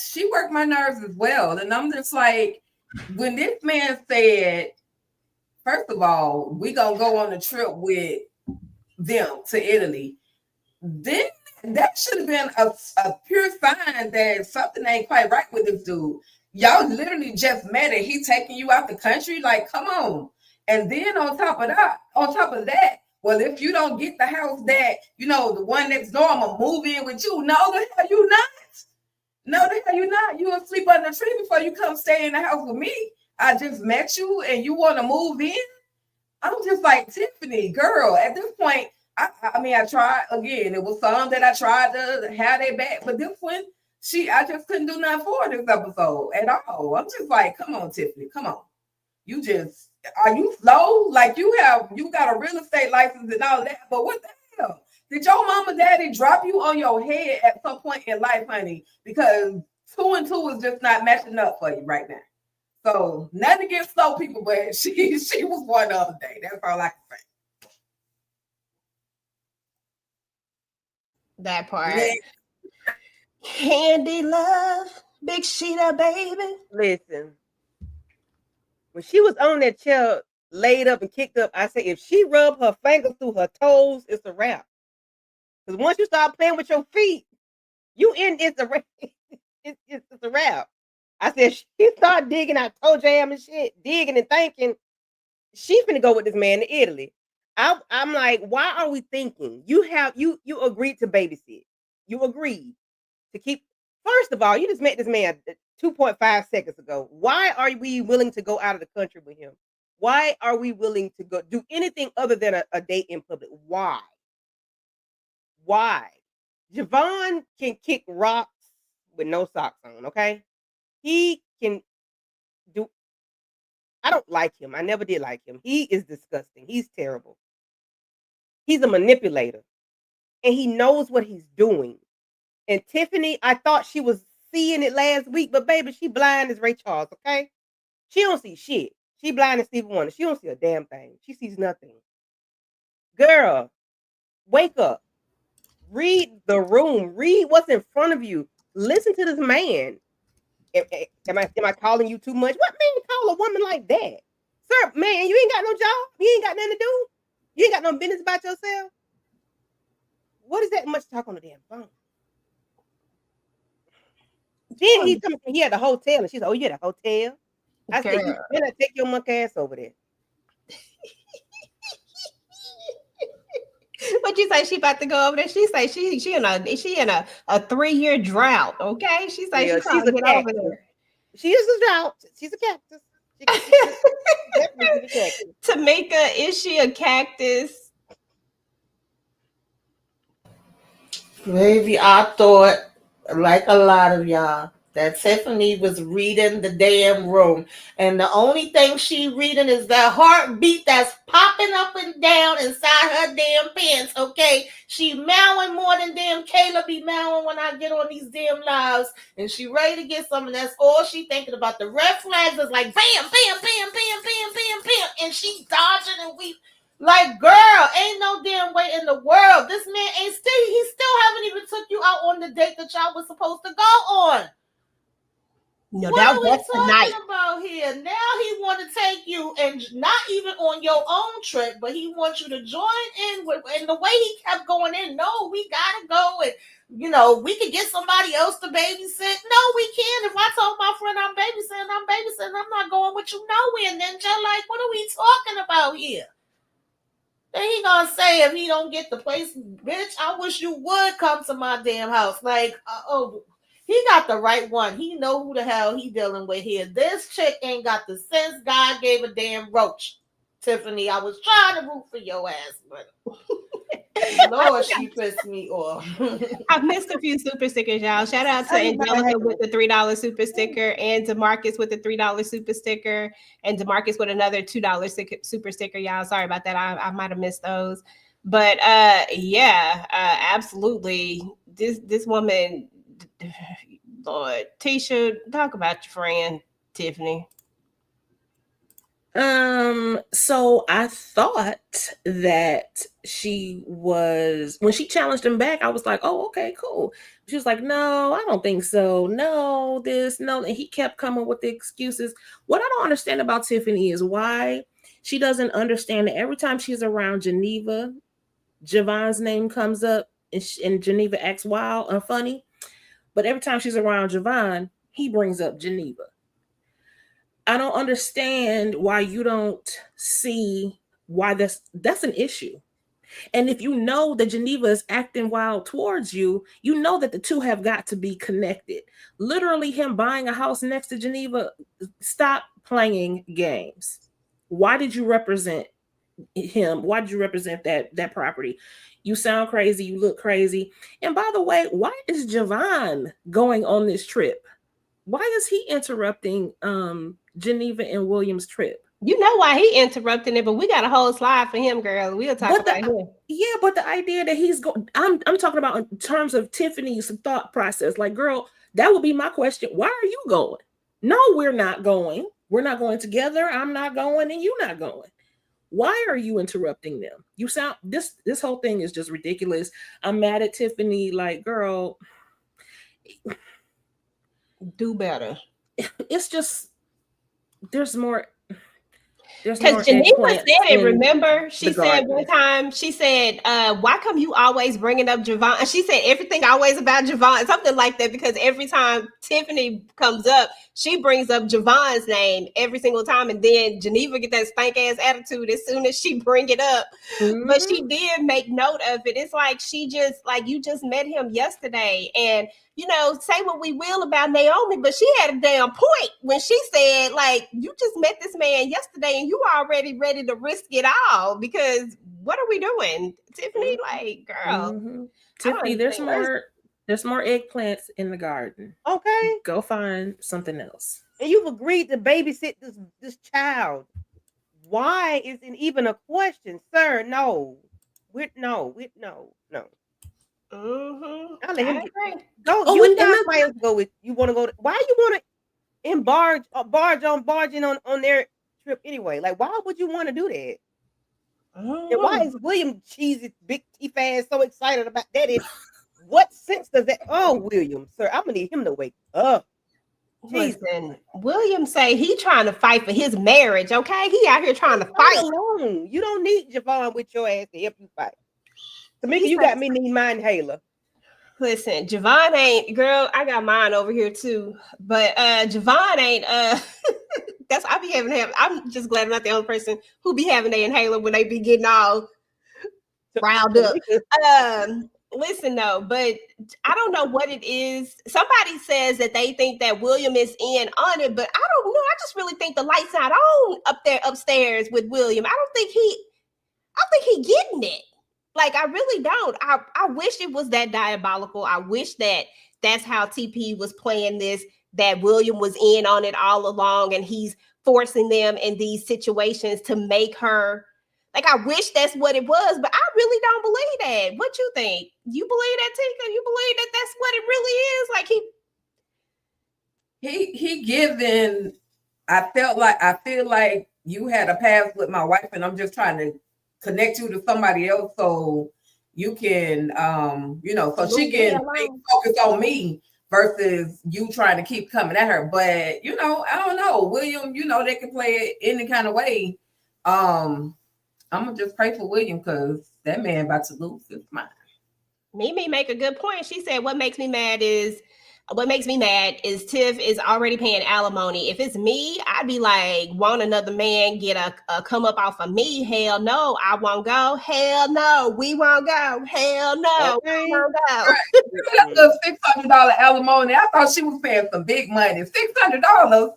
She worked my nerves as well. And I'm just like, when this man said, first of all, we gonna go on a trip with them to Italy, then that should have been a pure sign that something ain't quite right with this dude. Y'all literally just met and he taking you out the country. Like, come on. And then on top of that, well, if you don't get the house that, the one next door, I'm gonna move in with you. No, the hell you not. No, the hell you not. You will sleep under the tree before you come stay in the house with me. I just met you and you want to move in. I'm just like, Tiffany, girl, at this point, I tried again. It was some that I tried to have their back, but this one, I just couldn't do nothing for this episode at all. I'm just like, come on, Tiffany, come on. Are you slow? Like you got a real estate license and all that, but what the hell? Did your mama, daddy drop you on your head at some point in life, honey? Because 2 and 2 is just not matching up for you right now. So nothing against slow people, but she was one the other day. That's all I can say. That part. Yeah. Candy love, big Sheeta, baby. Listen, when she was on that chair, laid up and kicked up, I said, if she rubbed her fingers through her toes, it's a wrap. Because once you start playing with your feet, it's a wrap. It's a wrap. I said, she started digging out toe jam and shit, digging and thinking she finna go with this man to Italy. I'm like, why are we thinking? You agreed to babysit. You agreed to keep. First of all, you just met this man 2.5 seconds ago. Why are we willing to go out of the country with him? Why are we willing to go do anything other than a date in public? Why? Javon can kick rocks with no socks on, okay? He can do. I don't like him. I never did like him. He is disgusting. He's terrible. He's a manipulator. And he knows what he's doing. And Tiffany, I thought she was seeing it last week, but baby, she blind as Ray Charles, okay? She don't see shit. She blind as Stevie Wonder. She don't see a damn thing. She sees nothing. Girl, wake up. Read the room. Read what's in front of you. Listen to this man. Am I calling you too much? What man you call a woman like that? Sir, man, you ain't got no job. You ain't got nothing to do. You ain't got no business about yourself. What is that much talk on the damn phone? Then he had a hotel, and she said, "Oh, you had a hotel?" I said, "You better take your monkey ass over there." What you say? She about to go over there? She say she in a 3-year drought. Okay, she say she's trying to get over there. She is a drought. She's a cactus. Definitely a cactus. Tamika, is she a cactus? Maybe I thought, like a lot of y'all, that Tiffany was reading the damn room. And the only thing she reading is that heartbeat that's popping up and down inside her damn pants, okay? She mowing more than damn Kayla be mowing when I get on these damn lives. And she ready to get some, and that's all she thinking about. The red flags is like bam, bam, bam, bam, bam, bam, bam. And she dodging and we like, girl, ain't no damn way in the world. This man he still haven't even took you out on the date that y'all was supposed to go on. No, what are we talking about here? Now he want to take you, and not even on your own trip, but he wants you to join in with. And the way he kept going in, no, we gotta go, and we could get somebody else to babysit. No, we can't. If I told my friend I'm babysitting, I'm not going with you nowhere. And then you're like, what are we talking about here? Then he gonna say if he don't get the place, bitch, I wish you would come to my damn house. Like, he got the right one. He know who the hell he dealing with here. This chick ain't got the sense God gave a damn roach. Tiffany, I was trying to root for your ass, but Lord, she pissed me off. I've missed a few super stickers, y'all. Shout out to Angelica with the $3 super sticker, and DeMarcus with the $3 super sticker, and DeMarcus with another $2 super sticker, y'all. Sorry about that. I might have missed those. But absolutely. This woman, Lord, Tisha, talk about your friend Tiffany. So I thought that she was, when she challenged him back, I was like, oh, okay, cool. She was like, no, I don't think so. No, this, no. And he kept coming with the excuses. What I don't understand about Tiffany is why she doesn't understand that every time she's around Geneva, Javon's name comes up and Geneva acts wild and funny. But every time she's around Javon, he brings up Geneva. I don't understand why you don't see why that's an issue. And if you know that Geneva is acting wild towards you, you know that the two have got to be connected. Literally, him buying a house next to Geneva, stop playing games. Why did you represent him? Why did you represent that property? You sound crazy. You look crazy. And by the way, why is Javon going on this trip? Why is he interrupting Geneva and William's trip? You know why he interrupting it, but we got a whole slide for him, girl. We'll talk about him. Yeah, but the idea that he's going, I'm talking about in terms of Tiffany's thought process. Like, girl, that would be my question. Why are you going? No, we're not going. We're not going together. I'm not going, and you're not going. Why are you interrupting them? You sound this whole thing is just ridiculous. I'm mad at Tiffany. Like, girl, do better. It's just there's more. Because Geneva said it, remember? She said one time, she said, why come you always bringing up Javon? And she said everything always about Javon, something like that, because every time Tiffany comes up, she brings up Javon's name every single time. And then Geneva get that stank ass attitude as soon as she bring it up. Mm-hmm. But she did make note of it. It's like she just, like, you just met him yesterday. And you know, say what we will about Naomi, but she had a damn point when she said, like, you just met this man yesterday and you already ready to risk it all, because what are we doing? Tiffany, like, girl. Mm-hmm. Tiffany, there's more eggplants in the garden. Okay. Go find something else. And you've agreed to babysit this child. Why isn't even a question, sir? No. No. Mm-hmm. I'll let him go. Oh, you guys might as well go with. You want to go? Why you want to barge in on their trip anyway? Like, why would you want to do that? And why is William cheesy big teeth ass so excited about that? What sense does that? Oh, William, sir, I'm gonna need him to wake up. Listen, William say he trying to fight for his marriage. Okay, he out here trying to fight. Alone. You don't need Javon with your ass to help you fight. Tamika, you got me need my inhaler. Listen, Javon ain't, girl, I got mine over here too. But Javon ain't that's I be having him. I'm just glad I'm not the only person who be having their inhaler when they be getting all riled up. Listen though, but I don't know what it is. Somebody says that they think that William is in on it, but I don't know. I just really think the lights not on up there upstairs with William. I don't think he getting it. Like, I really don't. I wish it was that diabolical. I wish that that's how TP was playing this, that William was in on it all along and he's forcing them in these situations to make her, like, I wish that's what it was, but I really don't believe that. What you think? You believe that, Tika? You believe that that's what it really is? Like, he given, I feel like you had a past with my wife and I'm just trying to connect you to somebody else so you can so she can focus on me versus you trying to keep coming at her. But I don't know, William, they can play it any kind of way. I'm gonna just pray for William because that man about to lose his mind. Mimmi make a good point. She said what makes me mad is Tiff is already paying alimony. If it's me, I'd be like, want another man get a come up off of me? Hell no, I won't go. Hell no, we won't go. Hell no, we won't go. That little $600 alimony. I thought she was paying some big money. $600.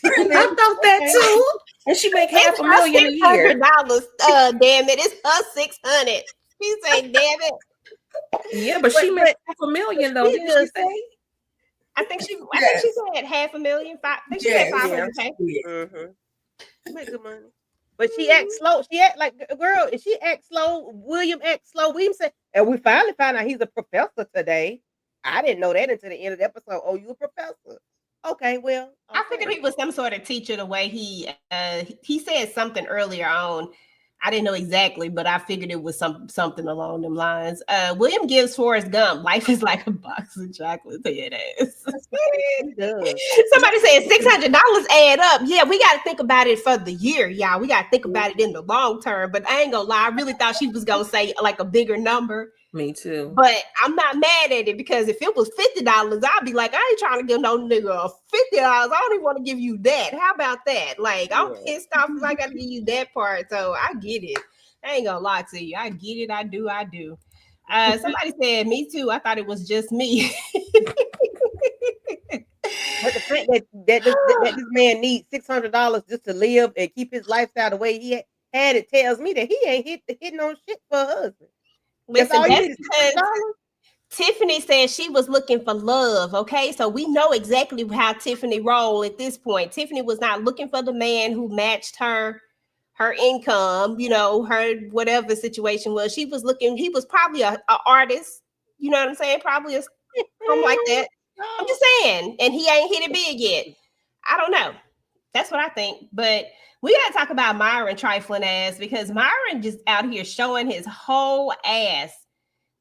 I thought that too. And she make $500,000 a year. Damn it, it's her 600. She say, damn it. Yeah, but she made $500,000 though, didn't she say? I think she said $500,000. I think she said 500K. She make good money. But she acts slow. She act like a girl. She acts slow. William acts slow. William said, and we finally found out he's a professor today. I didn't know that until the end of the episode. Oh, you a professor? Okay, well. I figured he was some sort of teacher the way he said something earlier on. I didn't know exactly, but I figured it was something along them lines. William gives Forrest Gump, life is like a box of chocolates. Head ass. Somebody said $600 add up. Yeah, we got to think about it for the year, y'all. We got to think about it in the long term. But I ain't gonna lie, I really thought she was gonna say like a bigger number. Me too. But I'm not mad at it because if it was $50, I'd be like, I ain't trying to give no nigga $50. I don't even want to give you that. How about that? Like, I'm pissed off if I got to give you that part. So I get it. I ain't gonna lie to you. I get it. I do. Somebody said, me too. I thought it was just me. But the fact that this man needs $600 just to live and keep his lifestyle the way he had it tells me that he ain't hitting on shit for a husband. Listen, that's because Tiffany said she was looking for love. Okay, so we know exactly how Tiffany rolled at this point. Tiffany was not looking for the man who matched her income, her whatever situation was. She was looking. He was probably a artist. You know what I'm saying? Probably something like that. I'm just saying, and he ain't hit it big yet. I don't know. That's what I think, but. We got to talk about Myron trifling ass because Myron just out here showing his whole ass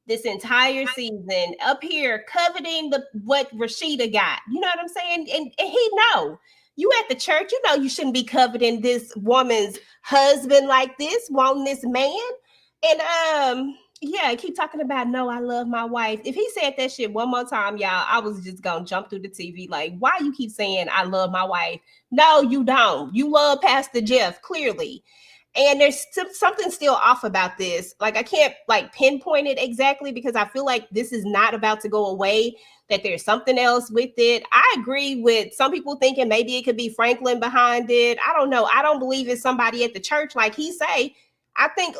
this entire season up here coveting what Rashida got. You know what I'm saying? And he know. You at the church, you know you shouldn't be coveting this woman's husband like this, wanting this man. And yeah, keep talking about no, I love my wife. If he said that shit one more time, y'all, I was just gonna jump through the TV. Like, why you keep saying I love my wife? No, you don't. You love Pastor Jeff, clearly. And there's something still off about this. Like, I can't pinpoint it exactly because I feel like this is not about to go away, that there's something else with it. I agree with some people thinking maybe it could be Franklin behind it. I don't know. I don't believe it's somebody at the church like he say. I think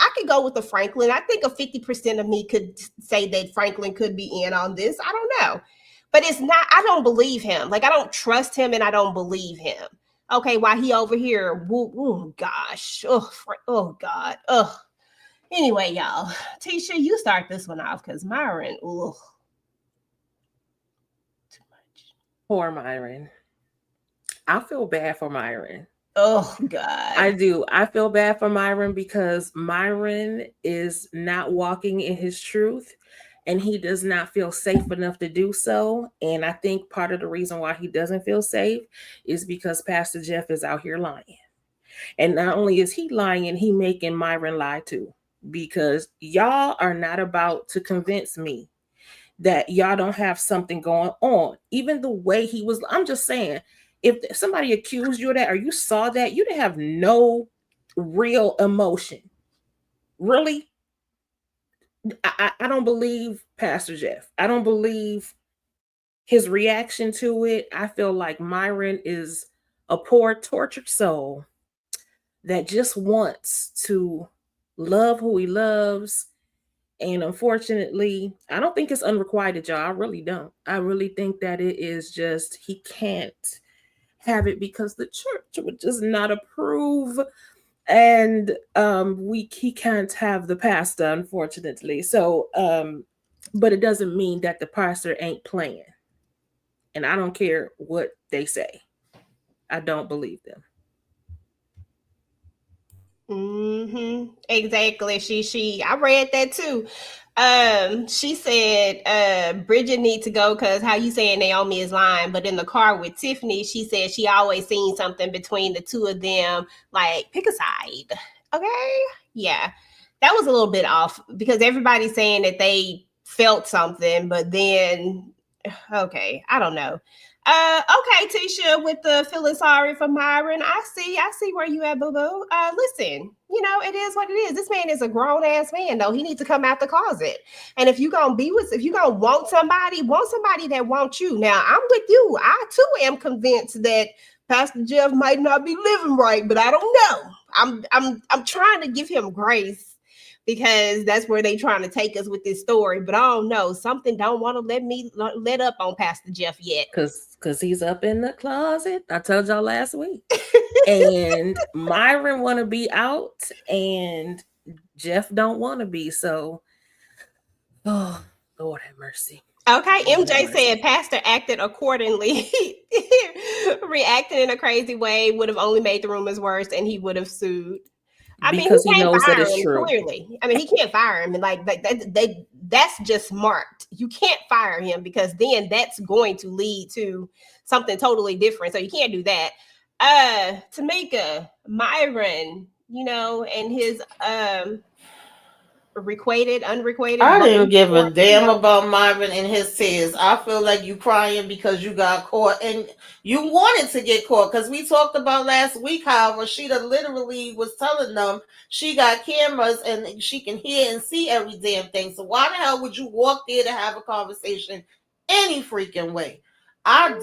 I could go with the Franklin. I think a 50% of me could say that Franklin could be in on this. I don't know. But it's not, I don't believe him. Like, I don't trust him and I don't believe him. Okay, while he over here, oh gosh. Oh God. Oh. Anyway, y'all. Tisha, you start this one off because Myron, too much. Poor Myron. I feel bad for Myron. Oh God. I do. I feel bad for Myron because Myron is not walking in his truth and he does not feel safe enough to do so. And I think part of the reason why he doesn't feel safe is because Pastor Jeff is out here lying. And not only is he lying, he making Myron lie too, because y'all are not about to convince me that y'all don't have something going on. Even the way he was, I'm just saying, if somebody accused you of that or you saw that, you didn't have no real emotion. Really? I don't believe Pastor Jeff. I don't believe his reaction to it. I feel like Myron is a poor, tortured soul that just wants to love who he loves. And unfortunately, I don't think it's unrequited, y'all. I really don't. I really think that it is just he can't have it because the church would just not approve, and he can't have the pastor, unfortunately. So but it doesn't mean that the pastor ain't playing, and I don't care what they say. I don't believe them. Exactly. She I read that too. She said Bridget needs to go because how you saying Naomi is lying, but in the car with Tiffany, she said she always seen something between the two of them, like pick a side. Okay. Yeah. That was a little bit off because everybody's saying that they felt something, but then okay, I don't know. Okay, Tisha, with the feeling sorry for Myron. I see where you at, boo-boo. Listen, it is what it is. This man is a grown-ass man, though. He needs to come out the closet. And if you gonna want somebody that wants you. Now, I'm with you. I too am convinced that Pastor Jeff might not be living right, but I don't know. I'm trying to give him grace, because that's where they trying to take us with this story. But I don't know. Something don't want to let up on Pastor Jeff yet. Because he's up in the closet. I told y'all last week. And Myron want to be out, and Jeff don't want to be. So, oh, Lord have mercy. Okay, MJ said Pastor acted accordingly. Reacted in a crazy way, would have only made the rumors worse, and he would have sued. Because he knows that it's true. Clearly, he can't fire him, and that's just smart. You can't fire him, because then that's going to lead to something totally different. So you can't do that. Tamika, Myron, and his unrequited. I didn't give a damn about Myron and his tears. I feel like you crying because you got caught, and you wanted to get caught, because we talked about last week how Rashida literally was telling them she got cameras and she can hear and see every damn thing. So why the hell would you walk there to have a conversation any freaking way? I'm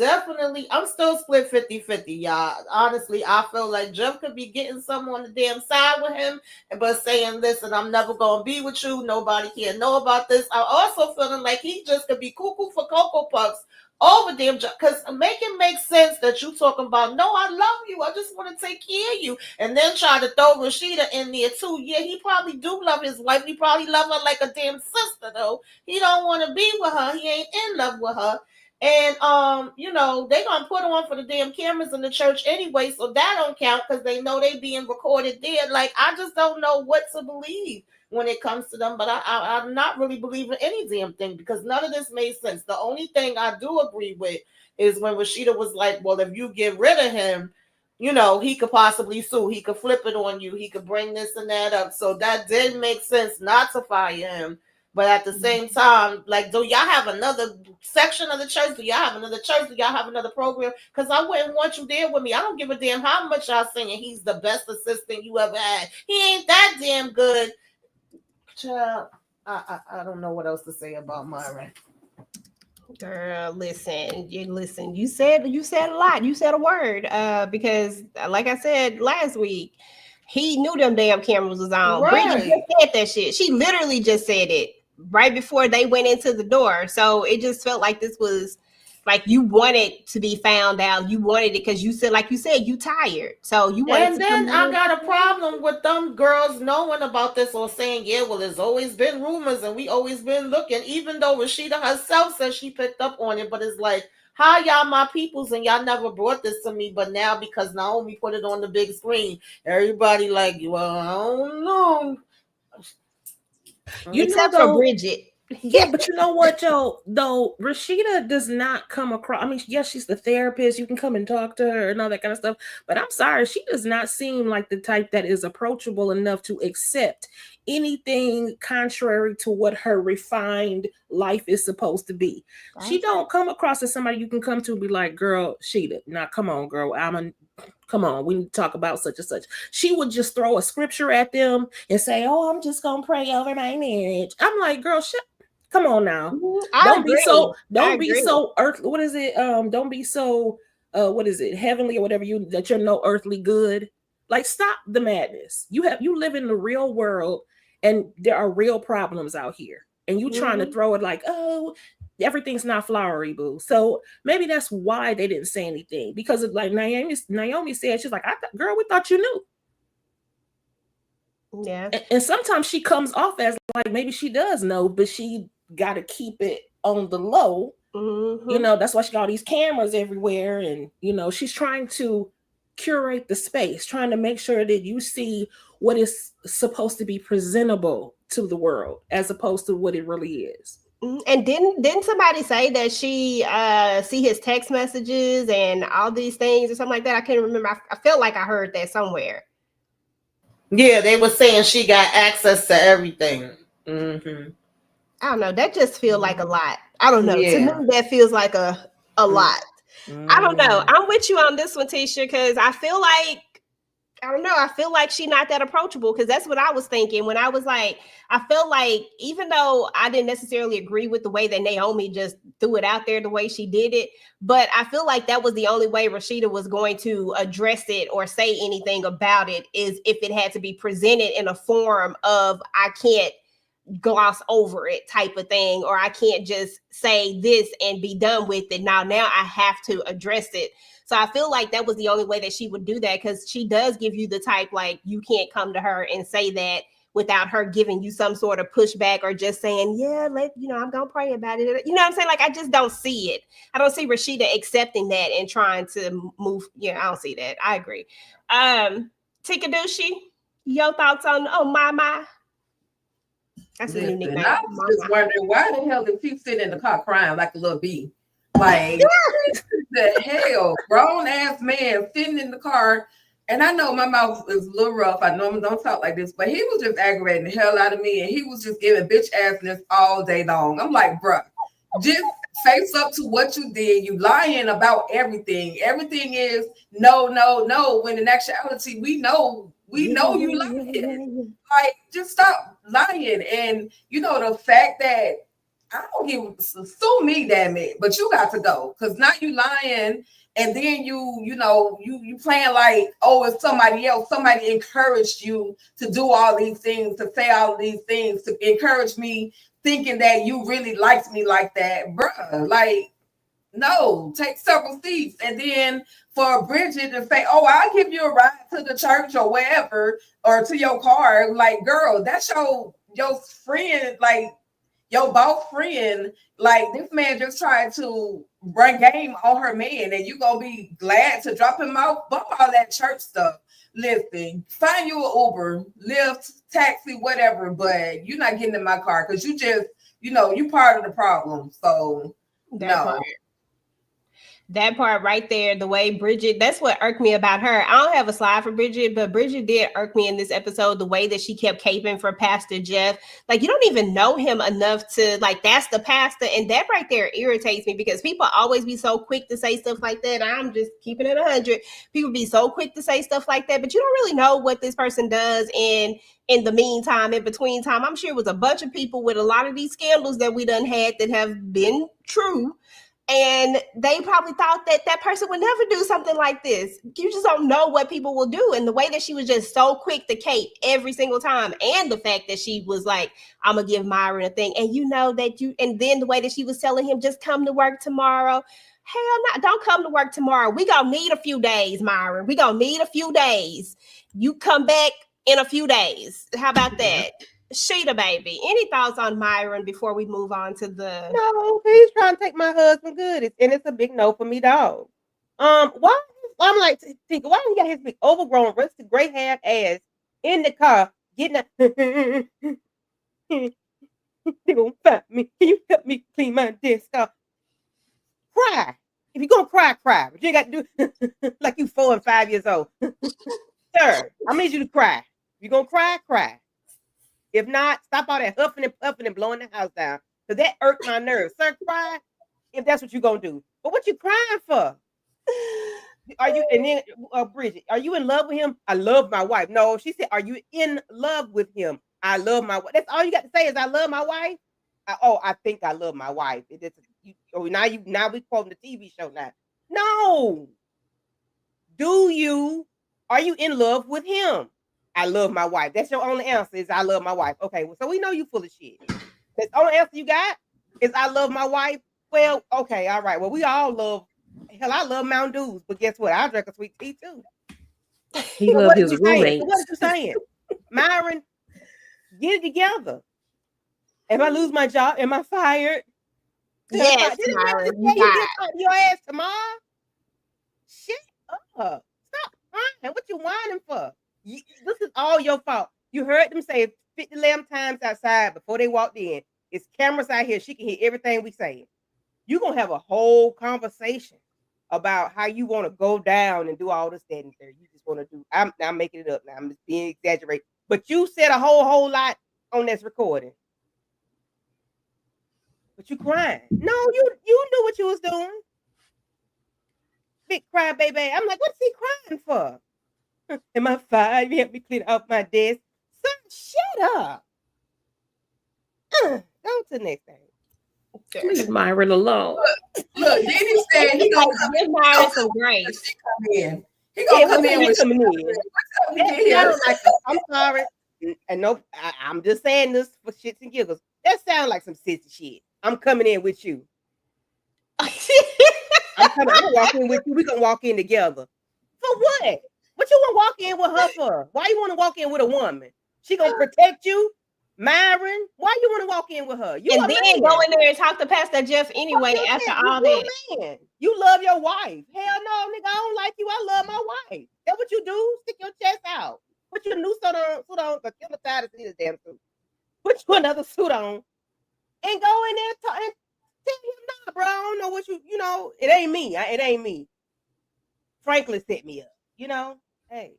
still split 50-50, y'all. Honestly, I feel like Jeff could be getting some on the damn side with him, but saying, listen, I'm never going to be with you. Nobody can know about this. I'm also feeling like he just could be cuckoo for Cocoa Puffs over damn Jeff, because make it make sense that you talking about, no, I love you, I just want to take care of you, and then try to throw Rashida in there too. Yeah, he probably do love his wife. He probably love her like a damn sister, though. He don't want to be with her. He ain't in love with her. And they gonna put on for the damn cameras in the church anyway, so that don't count, because they know they being recorded there. Like, I just don't know what to believe when it comes to them, but I'm not really believing any damn thing, because none of this made sense. The only thing I do agree with is when Rashida was like, well, if you get rid of him, he could possibly sue. He could flip it on you. He could bring this and that up. So that did make sense not to fire him. But at the same time, like, do y'all have another section of the church? Do y'all have another church? Do y'all have another program? Because I wouldn't want you there with me. I don't give a damn how much y'all saying he's the best assistant you ever had. He ain't that damn good. Child, I don't know what else to say about Myron. Girl, listen. You said a lot. You said a word. Because, like I said last week, he knew them damn cameras was on. Right. Bridget just said that shit. She literally just said it right before they went into the door. So it just felt like this was like you wanted to be found out. You wanted it because you said, like you said, you tired. So you wanted. And then I got a problem with them girls knowing about this or saying, yeah, well, there's always been rumors and we always been looking, even though Rashida herself says she picked up on it. But it's like, how y'all my peoples and y'all never brought this to me, but now because Naomi put it on the big screen, everybody like, well, I don't know. Except for Bridget. Yeah, but you know what, Joe? Though Rashida does not come across. I mean, yes, she's the therapist. You can come and talk to her and all that kind of stuff. But I'm sorry, she does not seem like the type that is approachable enough to accept anything contrary to what her refined life is supposed to be. Right. She don't come across as somebody you can come to and be like, girl, Sheeta, now come on, girl. Come on, we need to talk about such and such. She would just throw a scripture at them and say, oh, I'm just going to pray over my marriage. I'm like, girl, come on now. Don't be so earthly. What is it? Don't be so what is it? Heavenly or whatever that you're no earthly good. Like, stop the madness. You live in the real world and there are real problems out here. And you trying to throw it like, oh, everything's not flowery, boo. So maybe that's why they didn't say anything, because of, like Naomi said, she's like, girl, we thought you knew. Yeah. And sometimes she comes off as like maybe she does know, but she got to keep it on the low. Mm-hmm. That's why she got all these cameras everywhere. And, she's trying to curate the space, trying to make sure that you see what is supposed to be presentable to the world as opposed to what it really is. And didn't somebody say that she see his text messages and all these things or something like that? I can't remember. I felt like I heard that somewhere. Yeah, they were saying she got access to everything. Mm-hmm. I don't know. That just feels like a lot. I don't know. Yeah. To me, that feels like a lot. I don't know. I'm with you on this one, Tisha, because I feel like, I don't know. I feel like she's not that approachable, because that's what I was thinking when I was like, I felt like even though I didn't necessarily agree with the way that Naomi just threw it out there the way she did it, but I feel like that was the only way Rashida was going to address it or say anything about it, is if it had to be presented in a form of I can't gloss over it type of thing, or I can't just say this and be done with it. Now I have to address it. So I feel like that was the only way that she would do that, because she does give you the type, like, you can't come to her and say that without her giving you some sort of pushback or just saying, yeah, I'm gonna pray about it. You know what I'm saying? Like, I just don't see it. I don't see Rashida accepting that and trying to move. Yeah, I don't see that. I agree. Tikadushi, your thoughts on my? That's a new nickname. I was just wondering, why the hell did she sit in the car crying like a little bee? Like, the hell, grown ass man sitting in the car. And I know my mouth is a little rough. I normally don't talk like this, but he was just aggravating the hell out of me, and he was just giving bitch assness all day long. I'm like, bruh, just face up to what you did. You lying about everything. Everything is no. When in actuality, we know you lying. Like, just stop lying. And the fact that I don't give sue me, damn it, but you got to go, because now you lying, and then you playing like, oh, it's somebody else. Somebody encouraged you to do all these things, to say all these things, to encourage me, thinking that you really liked me like that, bruh. Like, no, take several seats. And then for Bridget to say, oh, I'll give you a ride to the church or wherever, or to your car. Like, girl, that's your friend, like your boss friend. Like, this man just tried to bring game on her man, and you gonna be glad to drop him off. Bump all that church stuff. Listen, find you an Uber, Lyft, taxi, whatever, but you're not getting in my car, because you just, you part of the problem. So no. That part right there, the way Bridget, that's what irked me about her. I don't have a slide for Bridget, but Bridget did irk me in this episode, the way that she kept caping for Pastor Jeff. Like, you don't even know him enough to, like, that's the pastor. And that right there irritates me, because people always be so quick to say stuff like that. I'm just keeping it 100. People be so quick to say stuff like that, but you don't really know what this person does in the meantime, in between time. I'm sure it was a bunch of people with a lot of these scandals that we done had that have been true. And they probably thought that that person would never do something like this. You just don't know what people will do. And the way that she was just so quick to cape every single time. And the fact that she was like, I'm going to give Myron a thing. And and then the way that she was telling him, just come to work tomorrow. Hell no, don't come to work tomorrow. We going to need a few days, Myron. We going to need a few days. You come back in a few days. How about that? Sheeta, baby, any thoughts on Myron before we move on to the? No, he's trying to take my husband good, and it's a big no for me, dog. Why? I'm like, think, why do you got his big overgrown, rusty, gray hair ass in the car getting a? They gonna find me. Can you help me clean my desk off? Cry. If you're gonna cry, cry. But you ain't got to do like you 4 and 5 years old, sir. I need you to cry. If you're gonna cry, cry. If not, stop all that huffing and puffing and blowing the house down, because that irked my nerves. Sir, cry if that's what you're going to do. But what you crying for? Are you, and then, Bridget, are you in love with him? I love my wife. No, she said, are you in love with him? I love my wife. That's all you got to say is, I love my wife. I think I love my wife. Now we quoting the TV show now. No. Are you in love with him? I love my wife. That's your only answer, is I love my wife. Okay, well, so we know you full of shit. That's the only answer you got is I love my wife. Well, okay, all right. Well, we all love, hell, I love Mountain Dews, but guess what? I drink a sweet tea too. He loved his roommates. What are you saying? Myron, get it together. If I lose my job, am I fired? Yes, Myron, you get your ass tomorrow? Shut up. Stop whining. What you whining for? This is all your fault. You heard them say 50 lamb times outside before they walked in. It's cameras out here. She can hear everything we say. You're going to have a whole conversation about how you want to go down and do all this, that, and there. You just want to do, I'm making it up now. I'm just being exaggerated. But you said a whole lot on this recording. But you crying. No, you knew what you was doing. big cry baby. I'm like, what's he crying for? Am I 5? You help me clean off my desk. Son, shut up. Go to the next thing. Leave Myron alone. Look, then he said he gonna come give Myron some grace. She come in. He gonna come in with coming in. what's up with That this? sound like I'm sorry. And no, I'm just saying this for shits and giggles. That sounds like some sissy shit. I'm coming in with you. I'm gonna walk in with you. We're gonna walk in together. For what? What you wanna walk in with her for? Why you wanna walk in with a woman? She gonna protect you? Myron, why you want to walk in with her? You and then go in there and talk to Pastor Jeff anyway after all that. Man. You love your wife. Hell no, nigga, I don't like you. I love my wife. That's what you do. Stick your chest out. Put your new suit on, because I'm tired of seeing this damn suit. Put you another suit on and go in there and tell him, nah, bro, I don't know what you know, it ain't me. It ain't me. Franklin set me up, Hey.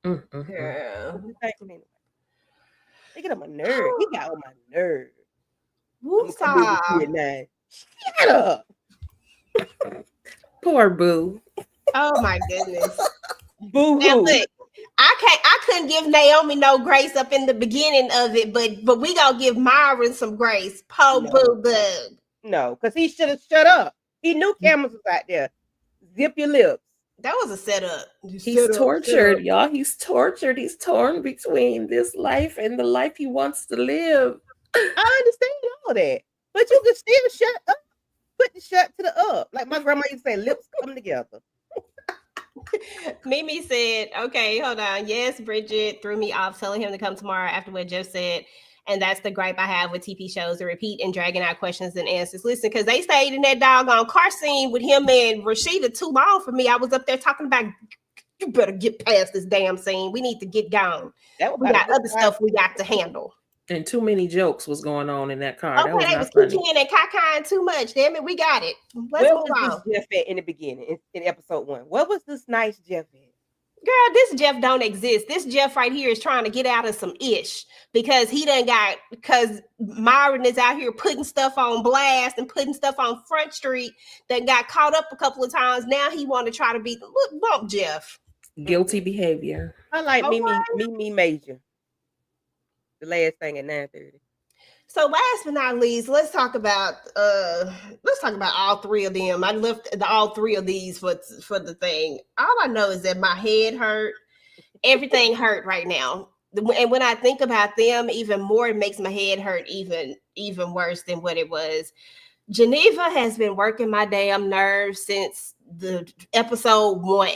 Yeah. He get on my nerve. He got on my nerve. Woosah. Shut up. Poor Boo. Oh my goodness. Boo Now hoo. look, I couldn't give Naomi no grace up in the beginning of it, but we gonna give Myron some grace. Boo boo. No, because he should have shut up. He knew cameras was out there. Zip your lips. That was a setup. He's tortured, y'all. He's tortured. He's torn between this life and the life he wants to live. I understand all that. But you can still shut up. Put the shut to the up. Like my grandma used to say, lips come together. Mimmi said, okay, hold on. Yes, Bridget threw me off telling him to come tomorrow after what Jeff said. And that's the gripe I have with TP shows, to repeat and dragging out questions and answers. Listen, because they stayed in that doggone car scene with him and Rashida too long for me. I was up there talking about, you better get past this damn scene. We need to get gone. We got other stuff we got to handle. And too many jokes was going on in that car. Okay, they was kicking and cacaing too much. Damn it, we got it. Let's move on. Where was this Jeff at in the beginning, in episode 1? What was this nice Jeff at? Girl, this Jeff don't exist. This Jeff right here is trying to get out of some ish because because Myron is out here putting stuff on blast and putting stuff on Front Street that got caught up a couple of times. Now he want to try to beat bump Jeff. Guilty behavior. I like Mimmi Major. The last thing at 9:30. So last but not least, let's talk about all three of them. I left all three of these for the thing. All I know is that my head hurt. Everything hurt right now. And when I think about them even more, it makes my head hurt even worse than what it was. Geneva has been working my damn nerves since the episode 1.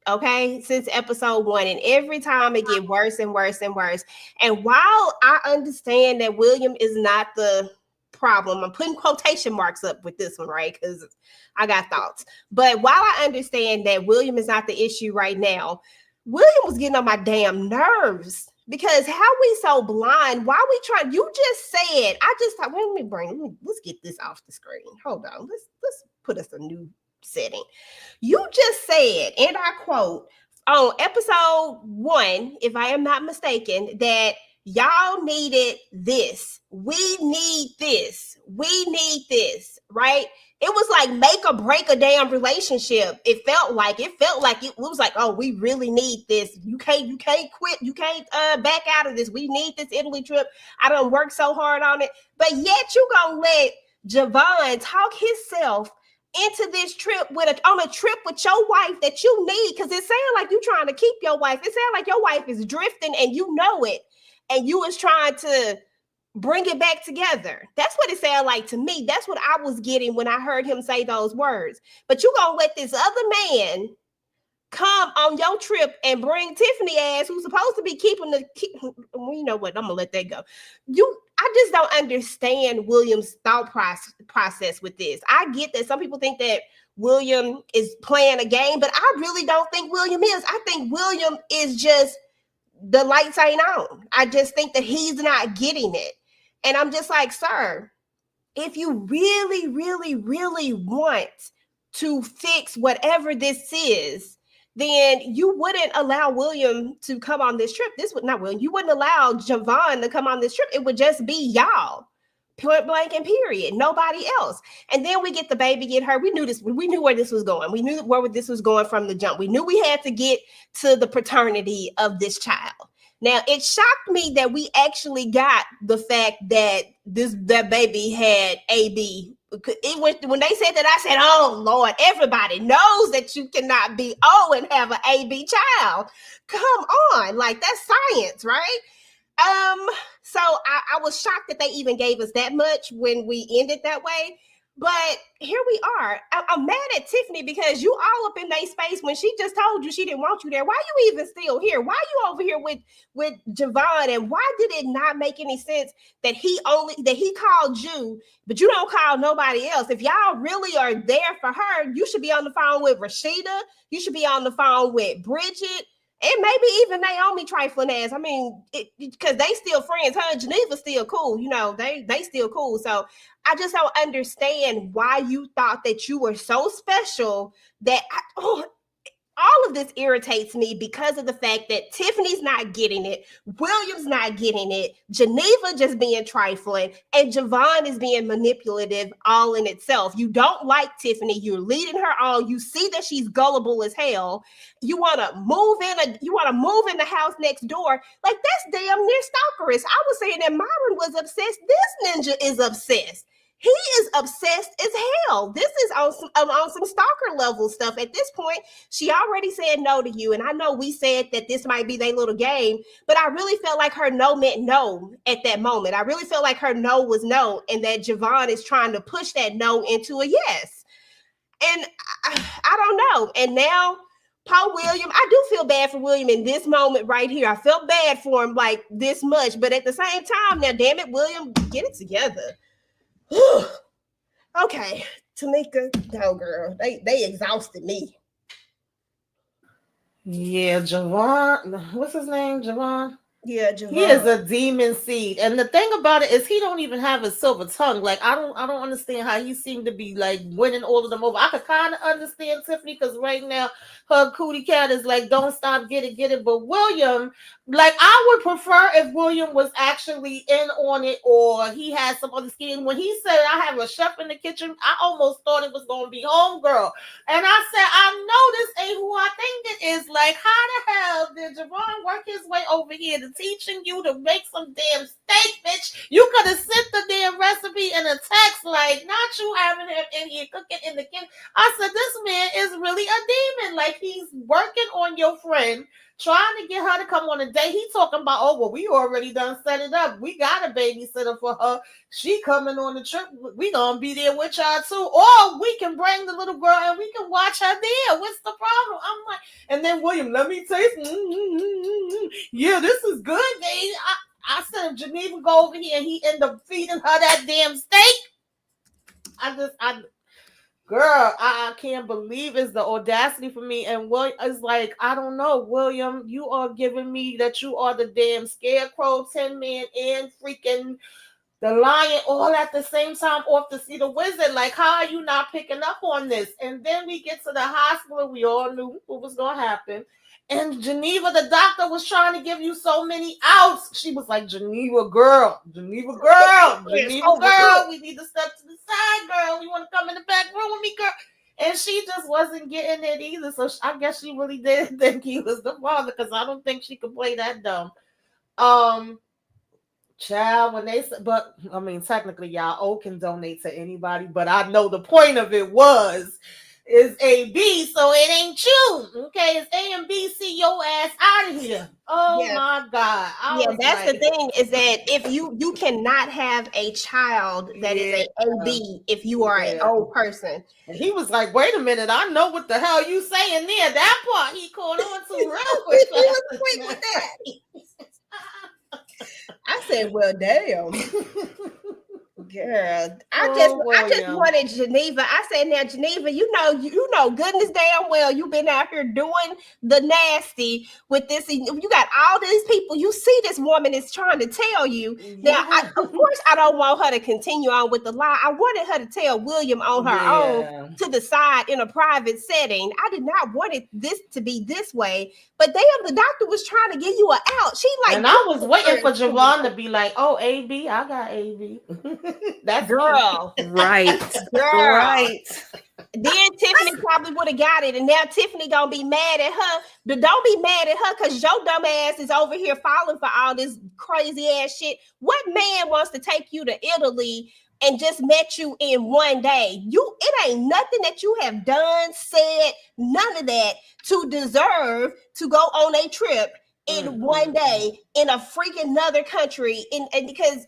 Okay, since episode 1, and every time it get worse and worse and worse. And while I understand that William is not the problem, I'm putting quotation marks up with this one, right? Because I got thoughts. But while I understand that William is not the issue right now, William was getting on my damn nerves because how we so blind? Why we trying? You just said, I just thought, let's get this off the screen. Hold on, let's put us a new setting. You just said, and I quote, on episode 1, if I am not mistaken, that y'all needed this. We need this. We need this, right? It was like make or break a damn relationship. It felt like it was like, oh, we really need this. You can't quit. You can't back out of this. We need this Italy trip. I done worked so hard on it. But yet you gonna let Javon talk himself into this trip on a trip with your wife that you need, because it sounds like you trying to keep your wife. It sounds like your wife is drifting and you know it, and you was trying to bring it back together. That's what it sounded like to me. That's what I was getting when I heard him say those words. But you gonna let this other man come on your trip and bring Tiffany ass, who's supposed to be you know what, I'm gonna let that go. I just don't understand William's thought process with this. I get that some people think that William is playing a game, but I really don't think William is. I think William is just, the lights ain't on. I just think that he's not getting it. And I'm just like, sir, if you really, really, really want to fix whatever this is, then you wouldn't allow William to come on this trip. You wouldn't allow Javon to come on this trip. It would just be y'all. point blank and period. Nobody else. And then we get the baby get hurt. We knew this. We knew where this was going. We knew where this was going from the jump. We knew we had to get to the paternity of this child. Now, it shocked me that we actually got the fact that that baby had AB. When they said that, I said, oh, Lord, everybody knows that you cannot be O and have an AB child. Come on. Like, that's science, right? So I was shocked that they even gave us that much when we ended that way. But here we are. I'm mad at Tiffany because you all up in their space when she just told you she didn't want you there. Why are you even still here? Why are you over here with Javon? And why did it not make any sense that he called you, but you don't call nobody else? If y'all really are there for her, you should be on the phone with Rashida. You should be on the phone with Bridget. And maybe even Naomi trifling ass. I mean, because they still friends. Her and Geneva still cool. You know, they still cool. So I just don't understand why you thought that you were so special that all of this irritates me because of the fact that Tiffany's not getting it, William's not getting it, Geneva just being trifling, and Javon is being manipulative all in itself. You don't like Tiffany. You're leading her on. You see that she's gullible as hell. You want to move in the house next door. Like, that's damn near stalkerist. I was saying that Myron was obsessed. This ninja is obsessed. He is obsessed as hell. This is on some stalker level stuff. At this point, she already said no to you. And I know we said that this might be their little game, but I really felt like her no meant no at that moment. I really felt like her no was no, and that Javon is trying to push that no into a yes. And I don't know. And now, Paul William, I do feel bad for William in this moment right here. I felt bad for him like this much, but at the same time, now, damn it, William, get it together. Okay, Tamika, no girl, they exhausted me. Yeah, Javon, what's his name? Javon? Yeah, Javon. He is a demon seed. And the thing about it is he don't even have a silver tongue. Like, I don't understand how he seemed to be like winning all of them over. I could kind of understand Tiffany because right now her cootie cat is like, don't stop, get it. But William, like, I would prefer if William was actually in on it or he had some other scheme. When he said, I have a chef in the kitchen, I almost thought it was going to be homegirl. And I said, I know this ain't who I think it is. Like, how the hell did Javon work his way over here to teaching you to make some damn steak, bitch? You could have sent the damn recipe in a text, like, not you having him in here cooking in the kitchen. I said, this man is really a demon. Like, he's working on your friend, trying to get her to come on a date. He talking about, oh, well, we already done set it up. We got a babysitter for her. She coming on the trip. We gonna be there with y'all too. Or we can bring the little girl and we can watch her there. What's the problem? I'm like, and then William, let me taste. Yeah, this is good, baby. I said Geneva go over here and he end up feeding her that damn steak. Girl, I can't believe it's the audacity for me. And William is like, I don't know, William, you are giving me that you are the damn scarecrow, 10 Man, and freaking the lion all at the same time off to see the wizard. Like, how are you not picking up on this? And then we get to the hospital. We all knew what was going to happen. And Geneva, the doctor, was trying to give you so many outs. She was like, Geneva girl, we need to step to the side, girl. You want to come in the back room with me, girl? And she just wasn't getting it either. So I guess she really did think he was the father, because I don't think she could play that dumb. Child, when they said, but I mean, technically, y'all O can donate to anybody, but I know the point of it is AB, so it ain't you. Okay, it's A and B. See your ass out of here. Oh yeah. My God. That's the thing, is that if you cannot have a child that is a AB if you are an old person. And he was like, wait a minute, I know what the hell you saying there. That part he caught on to real quick. He was quick with that. I said, well, damn. Girl, I just wanted Geneva. I said, now Geneva, you know, goodness damn well you've been out here doing the nasty with this. You got all these people. You see, this woman is trying to tell you. Now, of course, I don't want her to continue on with the lie. I wanted her to tell William on her own to the side in a private setting. I did not want this to be this way. But damn, the doctor was trying to give you an out. She like, and I was waiting for Javon to be like, "Oh, AB, I got AB." That's girl, right, girl. right. Then Tiffany probably would have got it, and now Tiffany gonna be mad at her. But don't be mad at her because your dumb ass is over here falling for all this crazy ass shit. What man wants to take you to Italy and just met you in one day? It ain't nothing that you have done, said, none of that to deserve to go on a trip in one day in a freaking another country. And because,